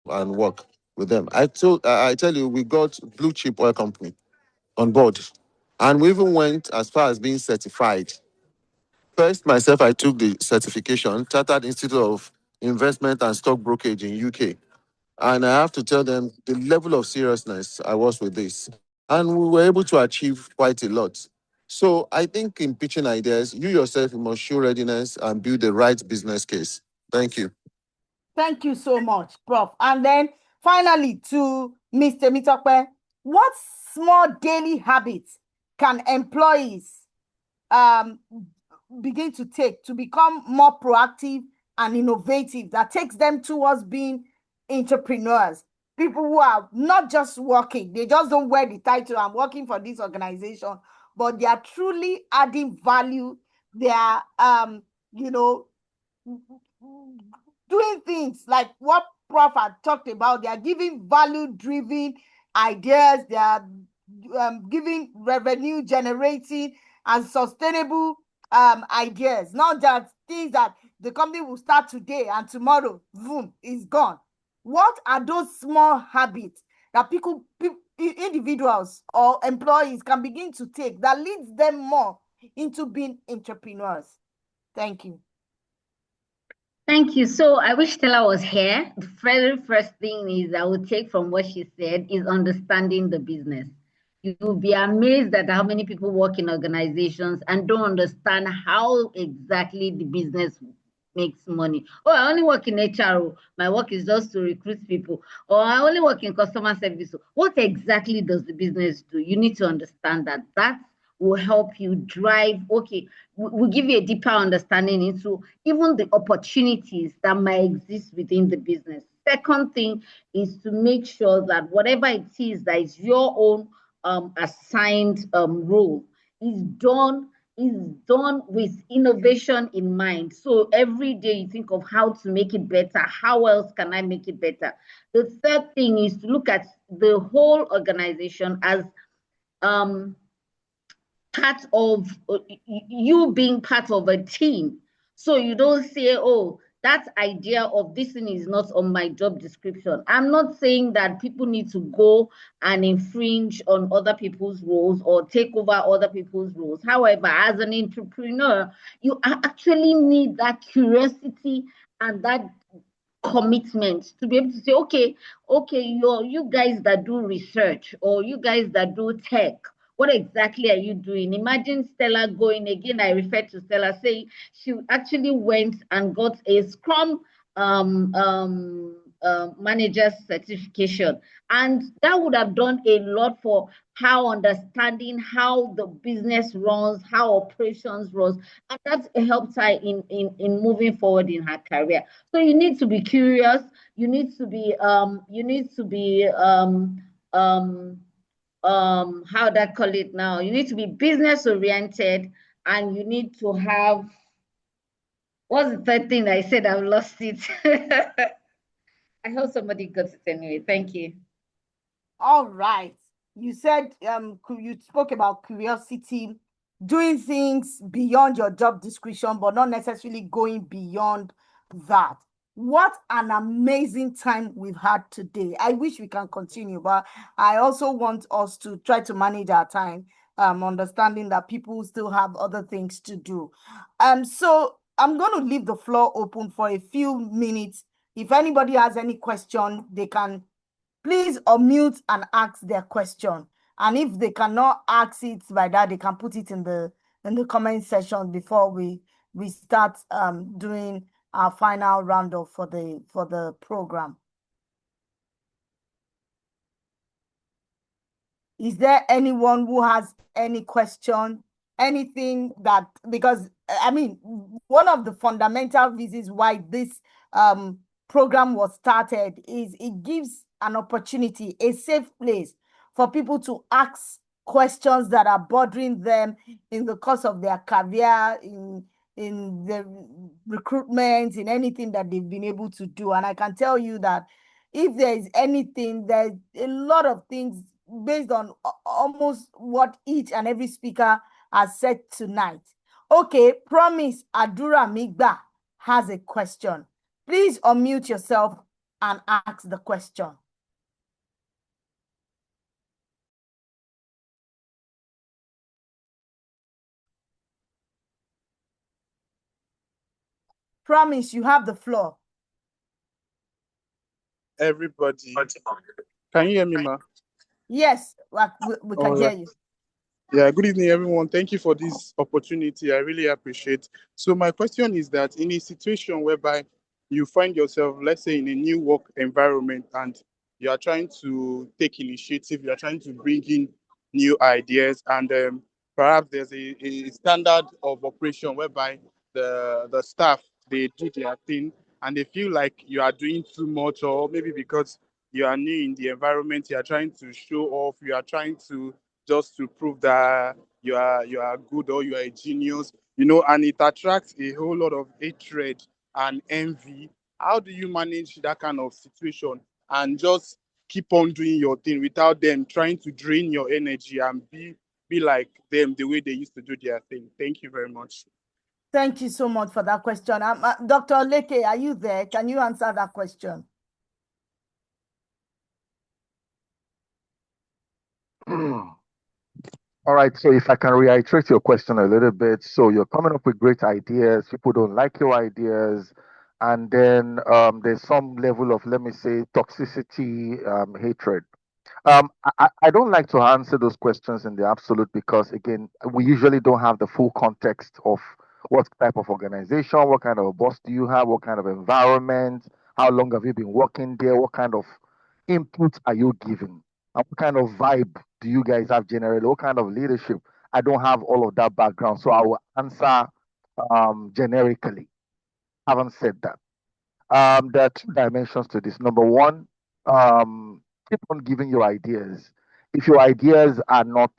and work with them. I tell you, we got blue chip oil company on board, and we even went as far as being certified. First, myself, I took the certification, Chartered Institute of Investment and Stock Brokerage in UK. And I have to tell them the level of seriousness I was with this. And we were able to achieve quite a lot. So I think in pitching ideas, you yourself must show readiness and build the right business case. Thank you. Thank you so much, Prof. And then finally to Mr. Mitokpe, what small daily habits can employees begin to take to become more proactive and innovative that takes them towards being entrepreneurs? People who are not just working, they just don't wear the title, I'm working for this organization, but they are truly adding value. They are, doing things like what Prof had talked about. They are giving value-driven ideas. They are giving revenue generating and sustainable ideas, not just things that the company will start today and tomorrow, boom, is gone. What are those small habits that individuals or employees can begin to take that leads them more into being entrepreneurs? Thank you. Thank you. So I wish Stella was here. The very first thing is I would take from what she said is understanding the business. You'll be amazed at how many people work in organizations and don't understand how exactly the business makes money. Oh, I only work in HR. My work is just to recruit people. Or I only work in customer service. What exactly does the business do? You need to understand that. That will help you drive. Okay, we'll give you a deeper understanding into even the opportunities that might exist within the business. Second thing is to make sure that whatever it is that is your own assigned role is done with innovation in mind. So every day you think of how to make it better. How else can I make it better? The third thing is to look at the whole organization as part of you being part of a team. So you don't say, oh, that idea of this thing is not on my job description. I'm not saying that people need to go and infringe on other people's roles or take over other people's roles. However, as an entrepreneur, you actually need that curiosity and that commitment to be able to say, okay, you guys that do research or you guys that do tech, what exactly are you doing? Imagine Stella going again. I refer to Stella saying she actually went and got a Scrum manager certification, and that would have done a lot for how understanding how the business runs, how operations runs, and that helps her in moving forward in her career. So you need to be curious. You need to be how do I call it now? You need to be business oriented, and you need to have, what's the third thing I said? I've lost it. I hope somebody got it anyway. Thank you. All right. You said you spoke about curiosity, doing things beyond your job description, but not necessarily going beyond that. What an amazing time we've had today. I wish we can continue, but I also want us to try to manage our time, understanding that people still have other things to do. So I'm going to leave the floor open for a few minutes. If anybody has any question, they can please unmute and ask their question. And if they cannot ask it by that, they can put it in the comment section before we start doing our final roundup for the program. Is there anyone who has any question? Anything that, because I mean, one of the fundamental reasons why this program was started is it gives an opportunity, a safe place for people to ask questions that are bothering them in the course of their career, in the recruitment, in anything that they've been able to do. And I can tell you that if there is anything, there's a lot of things based on almost what each and every speaker has said tonight. Okay, Promise Adura Migba has a question. Please unmute yourself and ask the question. Promise, you have the floor. Everybody, can you hear me, ma? Yes, we can hear you. Yeah, good evening, everyone. Thank you for this opportunity. I really appreciate. So my question is that in a situation whereby you find yourself, let's say, in a new work environment and you are trying to take initiative, you are trying to bring in new ideas, and perhaps there's a standard of operation whereby the staff, they do their thing and they feel like you are doing too much, or maybe because you are new in the environment, you are trying to show off, you are trying to just to prove that you are good or you are a genius, and it attracts a whole lot of hatred and envy. How do you manage that kind of situation and just keep on doing your thing without them trying to drain your energy and be like them the way they used to do their thing? Thank you very much. Thank you so much for that question. Dr. Leke, are you there? Can you answer that question? All right, so if I can reiterate your question a little bit. So you're coming up with great ideas, people don't like your ideas, and then there's some level of, let me say, toxicity, hatred. I don't like to answer those questions in the absolute because, again, we usually don't have the full context of what type of organization, what kind of a boss do you have, what kind of environment, how long have you been working there, what kind of input are you giving, and what kind of vibe do you guys have generally, what kind of leadership. I don't have all of that background, so I will answer generically. Having said that, there are two dimensions to this. Number one, keep on giving your ideas. If your ideas are not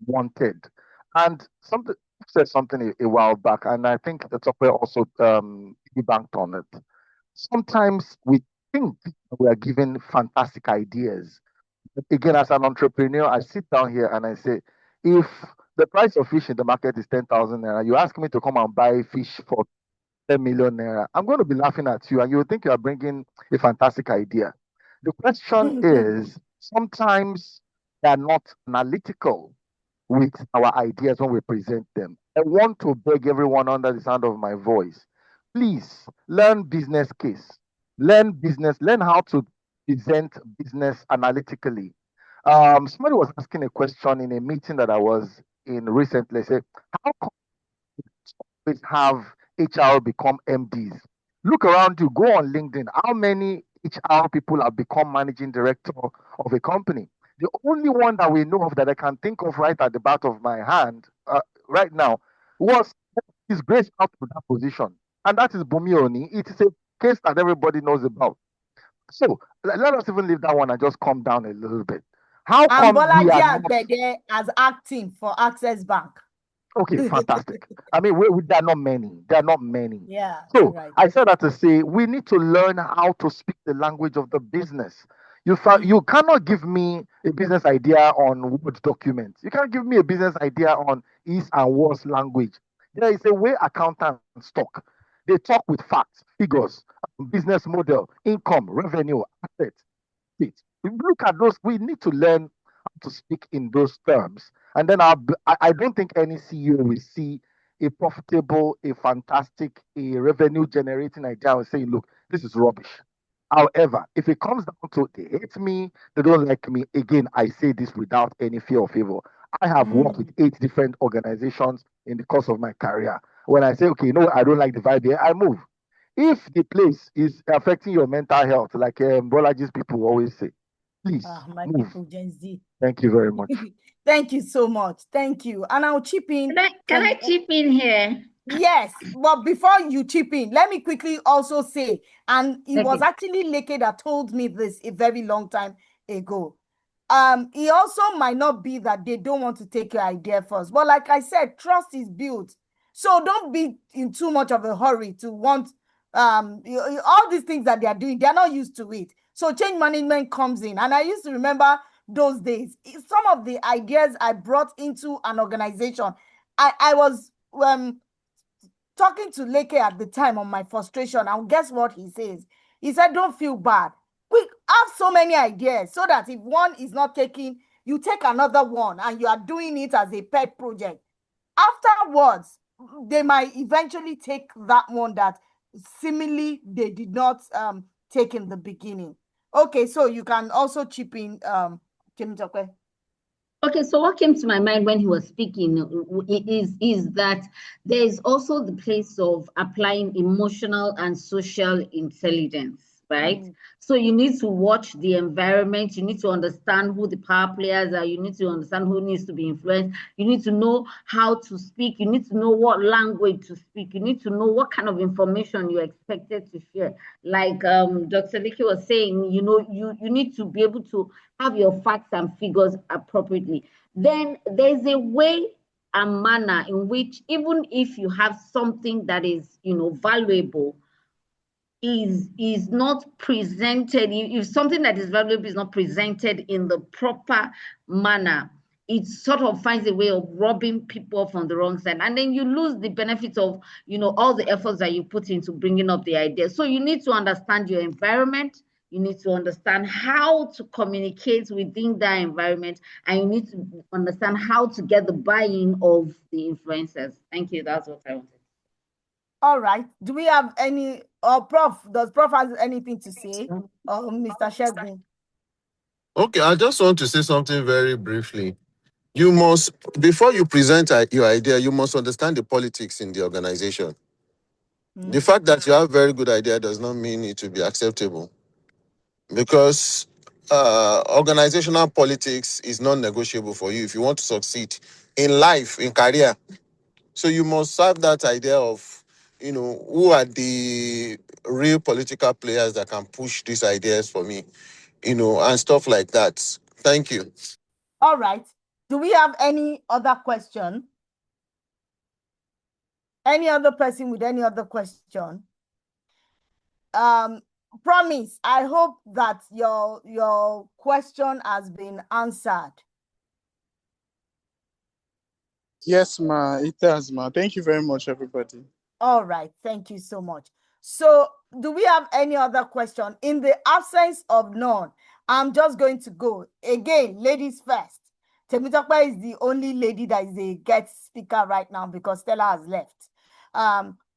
wanted, and something said something a while back, and I think the top also debunked on it. Sometimes we think we are given fantastic ideas. But again, as an entrepreneur, I sit down here and I say, if the price of fish in the market is 10,000 naira, you ask me to come and buy fish for 10 million naira, I'm going to be laughing at you and you think you are bringing a fantastic idea. The question is sometimes they are not analytical with our ideas when we present them. I want to beg everyone under the sound of my voice, please learn business case, learn how to present business analytically. Somebody was asking a question in a meeting that I was in recently. Say, how always have HR become MDs? Look around you, go on LinkedIn. How many HR people have become managing director of a company? The only one that we know of that I can think of right at the back of my hand right now was his grace out to that position. And that is Bumioni. It is a case that everybody knows about. So let us even leave that one and just calm down a little bit. How And come we Bolaji are not Agbede as acting for Access Bank. okay? Fantastic. I mean, there are not many. There are not many. Yeah, So right. I said that to say we need to learn how to speak the language of the business. You cannot give me a business idea on Word documents. You can't give me a business idea on East and West language. There is a way accountants talk. They talk with facts, figures, business model, income, revenue, assets. We look at those. We need to learn how to speak in those terms, and then I don't think any CEO will see a profitable, a fantastic, a revenue generating idea and say, look, this is rubbish. However, if it comes down to they hate me, they don't like me, again, I say this without any fear of favor. I have worked with 8 different organizations in the course of my career. When I say, okay, I don't like the vibe here, I move. If the place is affecting your mental health, like Bolaji's people always say, please My move. people, Gen Z. Thank you very much. Thank you so much. Thank you. And I'll chip in. Can I chip in here? Yes, but before you chip in, let me quickly also say, and it was actually Leke that told me this a very long time ago. It also might not be that they don't want to take your idea first, but like I said, trust is built. So don't be in too much of a hurry to want all these things that they are doing. They are not used to it. So change management comes in, and I used to remember those days. Some of the ideas I brought into an organization, I was talking to Leke at the time on my frustration, and guess what he says? He said, don't feel bad. We have so many ideas so that if one is not taking, you take another one and you are doing it as a pet project. Afterwards, they might eventually take that one that seemingly they did not take in the beginning. Okay, so you can also chip in, Temitope. Okay, so what came to my mind when he was speaking is that there is also the place of applying emotional and social intelligence, right? So you need to watch the environment. You need to understand who the power players are. You need to understand who needs to be influenced. You need to know how to speak. You need to know what language to speak. You need to know what kind of information you're expected to share. Like Dr. Leke was saying, you need to be able to have your facts and figures appropriately. Then there's a way and manner in which, even if you have something that is, valuable, is not presented, if something that is valuable is not presented in the proper manner, it sort of finds a way of robbing people from the wrong side. And then you lose the benefit of, all the efforts that you put into bringing up the idea. So you need to understand your environment. You need to understand how to communicate within that environment. And you need to understand how to get the buy-in of the influencers. Thank you. That's what I wanted. All right. Do we have any, or Prof, does Prof has anything to say? Or Mr. Shegun? Okay, I just want to say something very briefly. You must, before you present your idea, you must understand the politics in the organization. The fact that you have very good idea does not mean it will be acceptable, because organizational politics is non-negotiable for you if you want to succeed in life, in career. So you must have that idea of, who are the real political players that can push these ideas for me, and stuff like that. Thank you. All right. Do we have any other question? Any other person with any other question? Promise, I hope that your question has been answered. Yes, ma, it has, ma. Thank you very much, everybody. All right, thank you so much. So, do we have any other question? In the absence of none, I'm just going to go. Again, ladies first. Temitope is the only lady that is a guest speaker right now because Stella has left.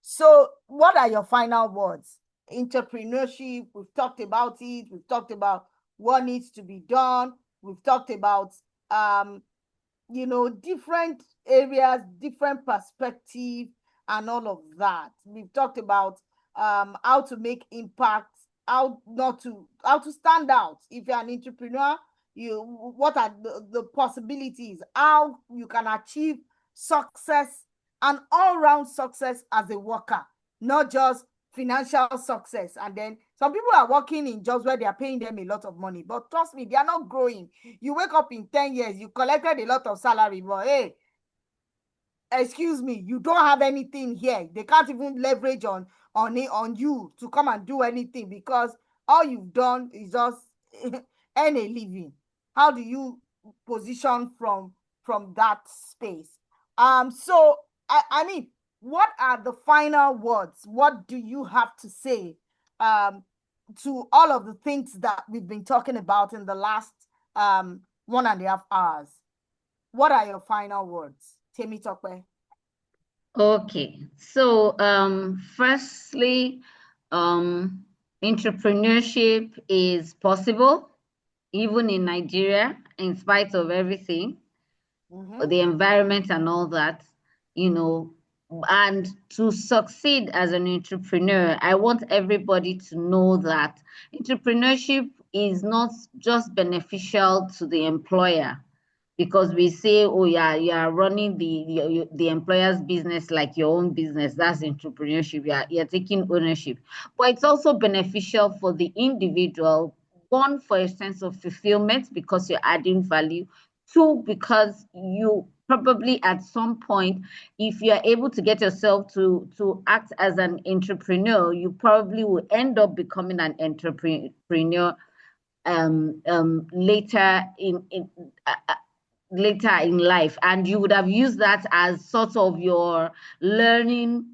So what are your final words? Entrepreneurship, we've talked about it. We've talked about what needs to be done. We've talked about different areas, different perspective, and all of that. We've talked about how to make impact, how to stand out. If you're an entrepreneur, what are the possibilities, how you can achieve success and all-round success as a worker, not just financial success. And then some people are working in jobs where they are paying them a lot of money, but trust me, they are not growing. You wake up in 10 years, you collected a lot of salary, but hey, excuse me, you don't have anything here. They can't even leverage on you to come and do anything because all you've done is just earn a living. How do you position from that space? So I mean, what are the final words? What do you have to say to all of the things that we've been talking about in the last 1.5 hours? What are your final words, Temitope? Okay, so firstly, entrepreneurship is possible even in Nigeria, in spite of everything, the environment and all that, and to succeed as an entrepreneur, I want everybody to know that entrepreneurship is not just beneficial to the employer, because we say, oh yeah, you are running the employer's business like your own business. That's entrepreneurship. You're taking ownership. But it's also beneficial for the individual. One, for a sense of fulfillment because you're adding value. Two, because you probably at some point, if you're able to get yourself to act as an entrepreneur, you probably will end up becoming an entrepreneur later later in life, and you would have used that as sort of your learning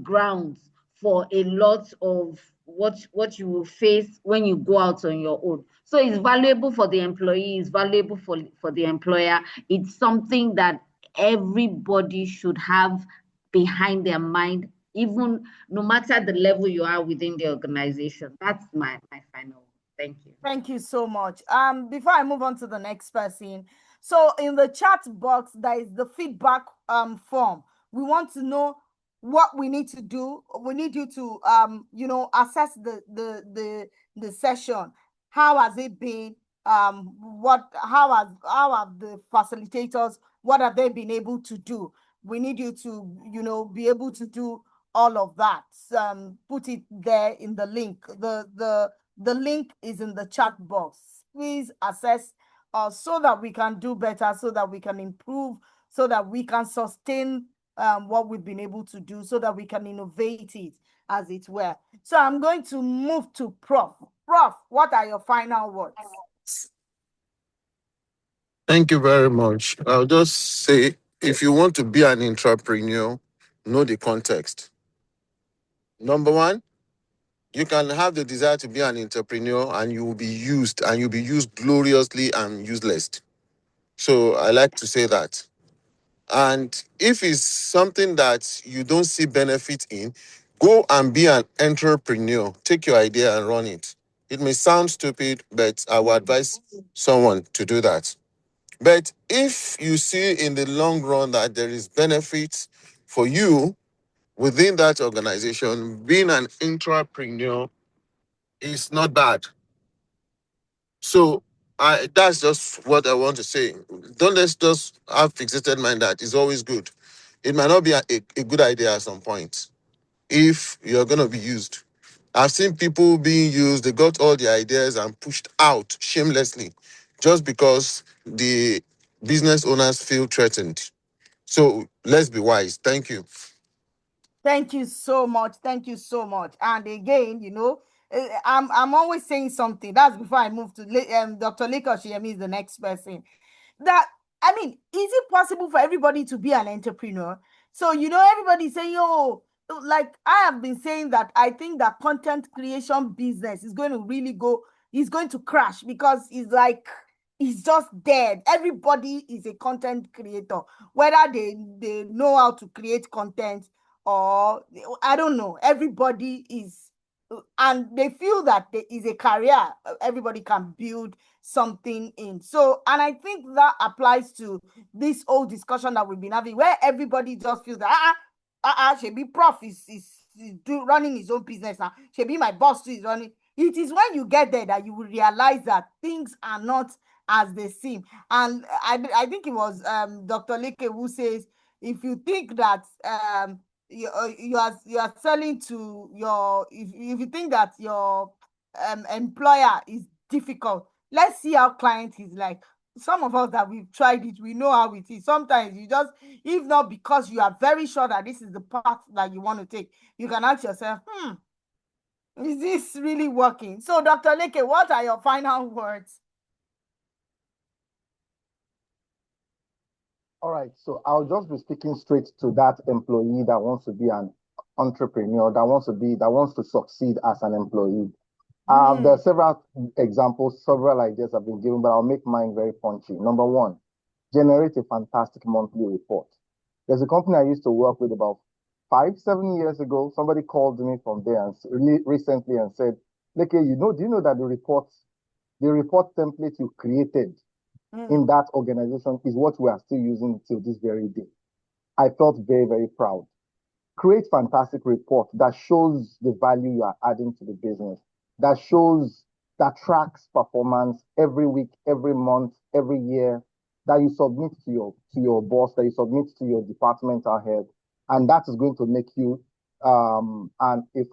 grounds for a lot of what you will face when you go out on your own. So it's valuable for the employee, it's valuable for the employer. It's something that everybody should have behind their mind, even no matter the level you are within the organization. That's my final. Thank you. Thank you so much. Before I move on to the next person, so in the chat box, there is the feedback form. We want to know what we need to do. We need you to assess the session. How has it been? How have the facilitators, what have they been able to do? We need you to be able to do all of that. Put it there in the link. The link is in the chat box. Please assess so that we can do better, so that we can improve, so that we can sustain what we've been able to do, so that we can innovate it, as it were. So I'm going to move to Prof. Prof, what are your final words? Thank you very much. I'll just say, if you want to be an entrepreneur, know the context. Number one, you can have the desire to be an entrepreneur and you will be used, and you'll be used gloriously and useless. So I like to say that. And if it's something that you don't see benefit in, go and be an entrepreneur. Take your idea and run it. It may sound stupid, but I would advise someone to do that. But if you see in the long run that there is benefit for you within that organization, being an intrapreneur is not bad. So that's just what I want to say. Don't let's just have fixated mind that it's always good. It might not be a good idea at some point if you're going to be used. I've seen people being used, they got all the ideas and pushed out shamelessly just because the business owners feel threatened. So let's be wise. Thank you. Thank you so much. Thank you so much. And again, I'm always saying something. That's before I move to Dr. Leko Shiemi is the next person. That I mean, is it possible for everybody to be an entrepreneur? So everybody saying, "Oh, like I have been saying that I think that content creation business is going to really is going to crash because it's just dead. Everybody is a content creator, whether they know how to create content or I don't know. Everybody is, and they feel that there is a career everybody can build something in. So, and I think that applies to this whole discussion that we've been having, where everybody just feels that Shebi Prof is running his own business now. Shebi my boss too is running. It is when you get there that you will realize that things are not as they seem. And I think it was Dr. Leke who says, if you think that you are selling to if you think that your employer is difficult, let's see how client is like. Some of us that we've tried it, we know how it is. Sometimes you just, if not because you are very sure that this is the path that you want to take, you can ask yourself, is this really working? So Dr. Leke, what are your final words? All right, so I'll just be speaking straight to that employee that wants to be an entrepreneur, that wants to succeed as an employee. There are several examples, several ideas have been given, but I'll make mine very punchy. Number one, generate a fantastic monthly report. There's a company I used to work with about 5-7 years ago. Somebody called me from there and recently and said, "Leke, do you know that the report template you created in that organization is what we are still using till this very day?" I felt very, very proud. Create fantastic report that shows the value you are adding to the business, that tracks performance every week, every month, every year, that you submit to your boss, that you submit to your departmental head, and that is going to make you a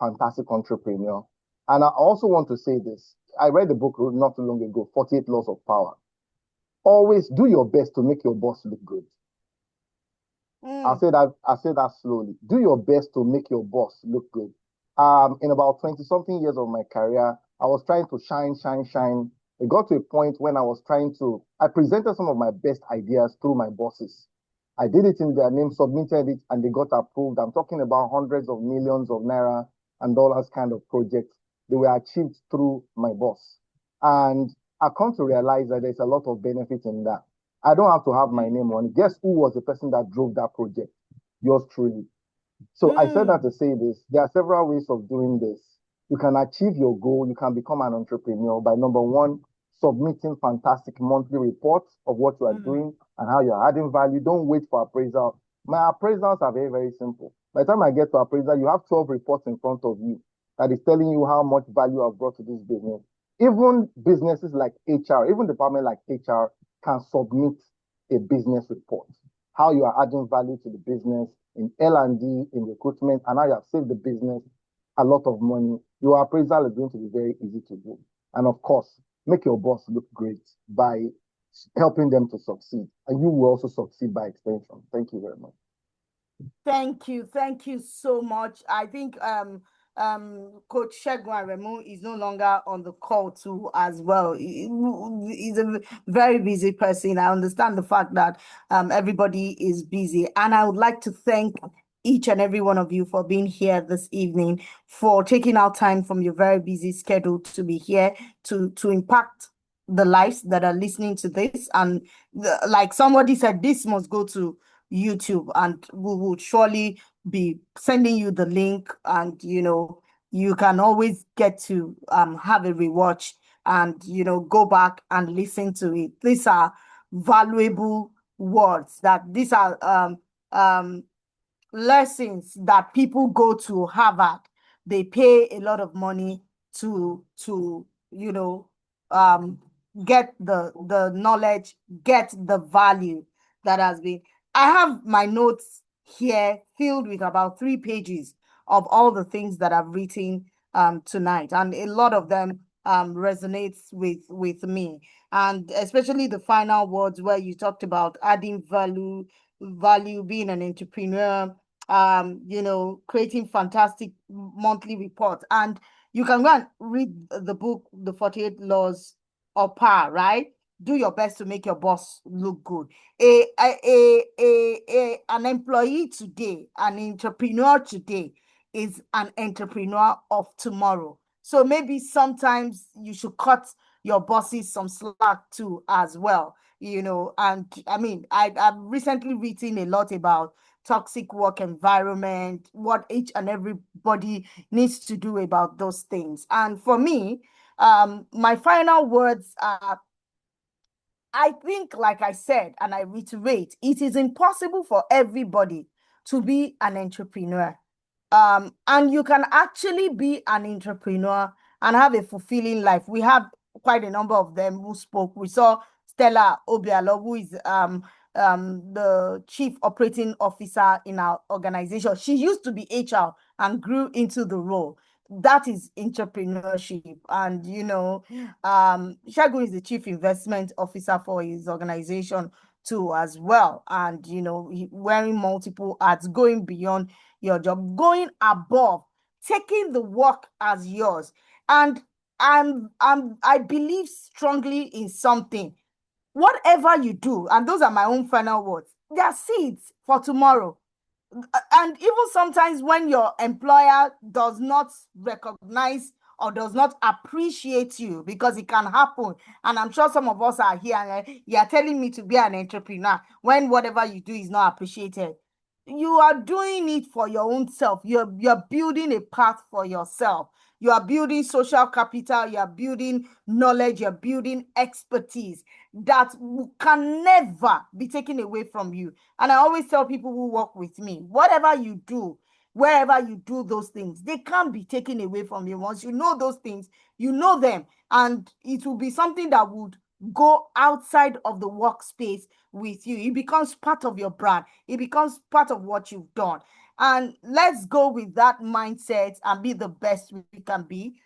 fantastic entrepreneur. And I also want to say this. I read the book not too long ago, 48 Laws of Power. Always do your best to make your boss look good. I'll say that slowly. Do your best to make your boss look good. In about 20-something years of my career, I was trying to shine. It got to a point when I presented some of my best ideas through my bosses. I did it in their name, submitted it, and they got approved. I'm talking about hundreds of millions of naira and dollars kind of projects. They were achieved through my boss. And I come to realize that there's a lot of benefit in that. I don't have to have my name on it. Guess who was the person that drove that project? Yours truly. So I said that to say this. There are several ways of doing this. You can achieve your goal. You can become an entrepreneur by, number one, submitting fantastic monthly reports of what you are doing and how you're adding value. Don't wait for appraisal. My appraisals are very, very simple. By the time I get to appraisal, you have 12 reports in front of you that is telling you how much value I've brought to this business. Even businesses like HR, even department like HR can submit a business report. How you are adding value to the business in L&D, in recruitment, and how you have saved the business a lot of money. Your appraisal is going to be very easy to do. And of course, make your boss look great by helping them to succeed. And you will also succeed by extension. Thank you very much. Thank you so much. I think Coach Shegun Remu is no longer on the call too as well. He's a very busy person. I understand the fact that everybody is busy, and I would like to thank each and every one of you for being here this evening, for taking out time from your very busy schedule to be here to impact the lives that are listening to this. And like somebody said, this must go to YouTube, and we will surely be sending you the link, and you can always get to have a rewatch and go back and listen to it. These are valuable words, that these are lessons that people go to Harvard. They pay a lot of money to um get the knowledge, get the value that has been. I have my notes here filled with about 3 pages of all the things that I've written tonight, and a lot of them resonates with me, and especially the final words where you talked about adding value, being an entrepreneur, creating fantastic monthly reports. And you can go and read the book, The 48 Laws of Power, right? Do your best to make your boss look good. An employee today, an entrepreneur today, is an entrepreneur of tomorrow. So maybe sometimes you should cut your bosses some slack too as well. And I mean, I've recently written a lot about toxic work environment, what each and everybody needs to do about those things. And for me, my final words are, I think, like I said, and I reiterate, it is impossible for everybody to be an entrepreneur. And you can actually be an entrepreneur and have a fulfilling life. We have quite a number of them who spoke. We saw Stella Obialo, who is the chief operating officer in our organization. She used to be HR and grew into the role. That is entrepreneurship. And Shagun is the chief investment officer for his organization too as well. And wearing multiple hats, going beyond your job, going above, taking the work as yours. And I believe strongly in something. Whatever you do, and those are my own final words, they are seeds for tomorrow. And even sometimes when your employer does not recognize or does not appreciate you, because it can happen, and I'm sure some of us are here and you are telling me to be an entrepreneur when whatever you do is not appreciated. You are doing it for your own self. You're building a path for yourself. You are building social capital, you are building knowledge, you're building expertise that can never be taken away from you. And I always tell people who work with me, whatever you do, wherever you do those things, they can't be taken away from you. Once you know those things, you know them, and it will be something that would go outside of the workspace with you. It becomes part of your brand. It becomes part of what you've done. And let's go with that mindset and be the best we can be.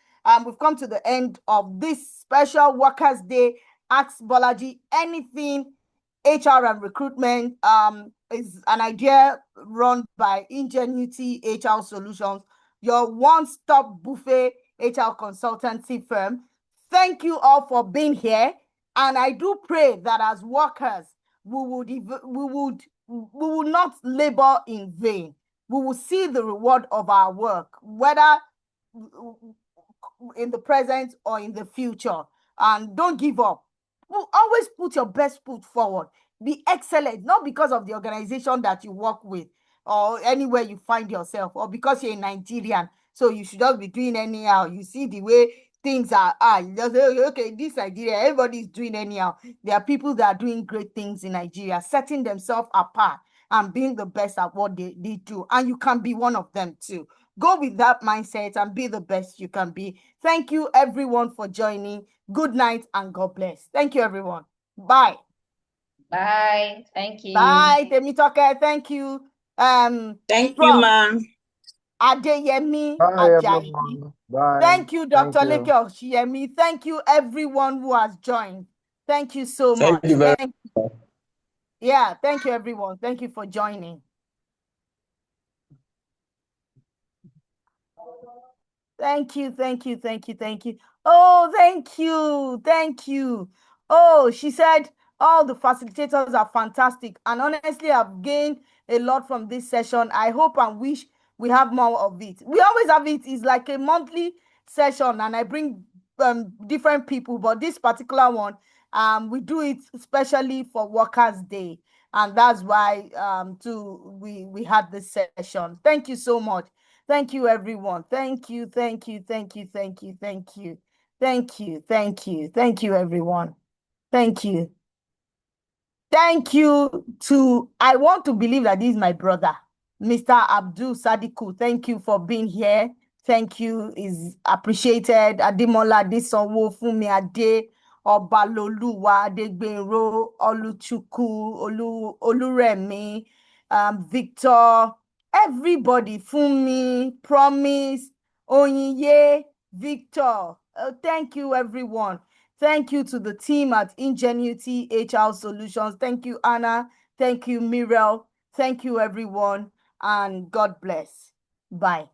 We've come to the end of this special Workers' Day. Ask Bolaji Anything HR and Recruitment is an idea run by Ingenuity HR Solutions, your one-stop buffet HR consultancy firm. Thank you all for being here. And I do pray that as workers, we would not labor in vain. We will see the reward of our work, whether in the present or in the future. And don't give up. Always put your best foot forward. Be excellent, not because of the organization that you work with or anywhere you find yourself, or because you're a Nigerian, so you should just be doing anyhow. You see the way things are, you just say, okay, this Nigeria, everybody's doing anyhow. There are people that are doing great things in Nigeria, setting themselves apart and being the best at what they do. And you can be one of them too. Go with that mindset and be the best you can be. Thank you, everyone, for joining. Good night and God bless. Thank you, everyone. Bye. Bye. Thank you. Bye, Temitoke. Thank you. Thank you, Prof. ma'am. Adeyemi Bye, Ajayi. everyone. Bye. Thank you, Dr. Thank you. Leke Oshiemi. Thank you, everyone who has joined. Thank you so much. Thank you very much. Yeah, thank you, everyone. Thank you for joining. Thank you, thank you, thank you, thank you. Oh, thank you, thank you. Oh, she said all the facilitators are fantastic. And honestly, I've gained a lot from this session. I hope and wish we have more of it. We always have it. It's like a monthly session, and I bring different people. But this particular one, we do it especially for Workers' Day. And that's why we had this session. Thank you so much. Thank you, everyone. Thank you, thank you, thank you, thank you, thank you, thank you, thank you, thank you, everyone. Thank you. Thank you to, I want to believe that this is my brother, Mr. Abdul Sadiku. Thank you for being here. Thank you, is appreciated. Ademola Adesanwo, Funmi Ade, Obaloluwa Adegbenro, Oluchukwu, Oluremi, Victor, everybody, Funmi, Promise, Onyinye, Victor. Thank you, everyone. Thank you to the team at Ingenuity HR Solutions. Thank you, Anna. Thank you, Mirel. Thank you, everyone. And God bless. Bye.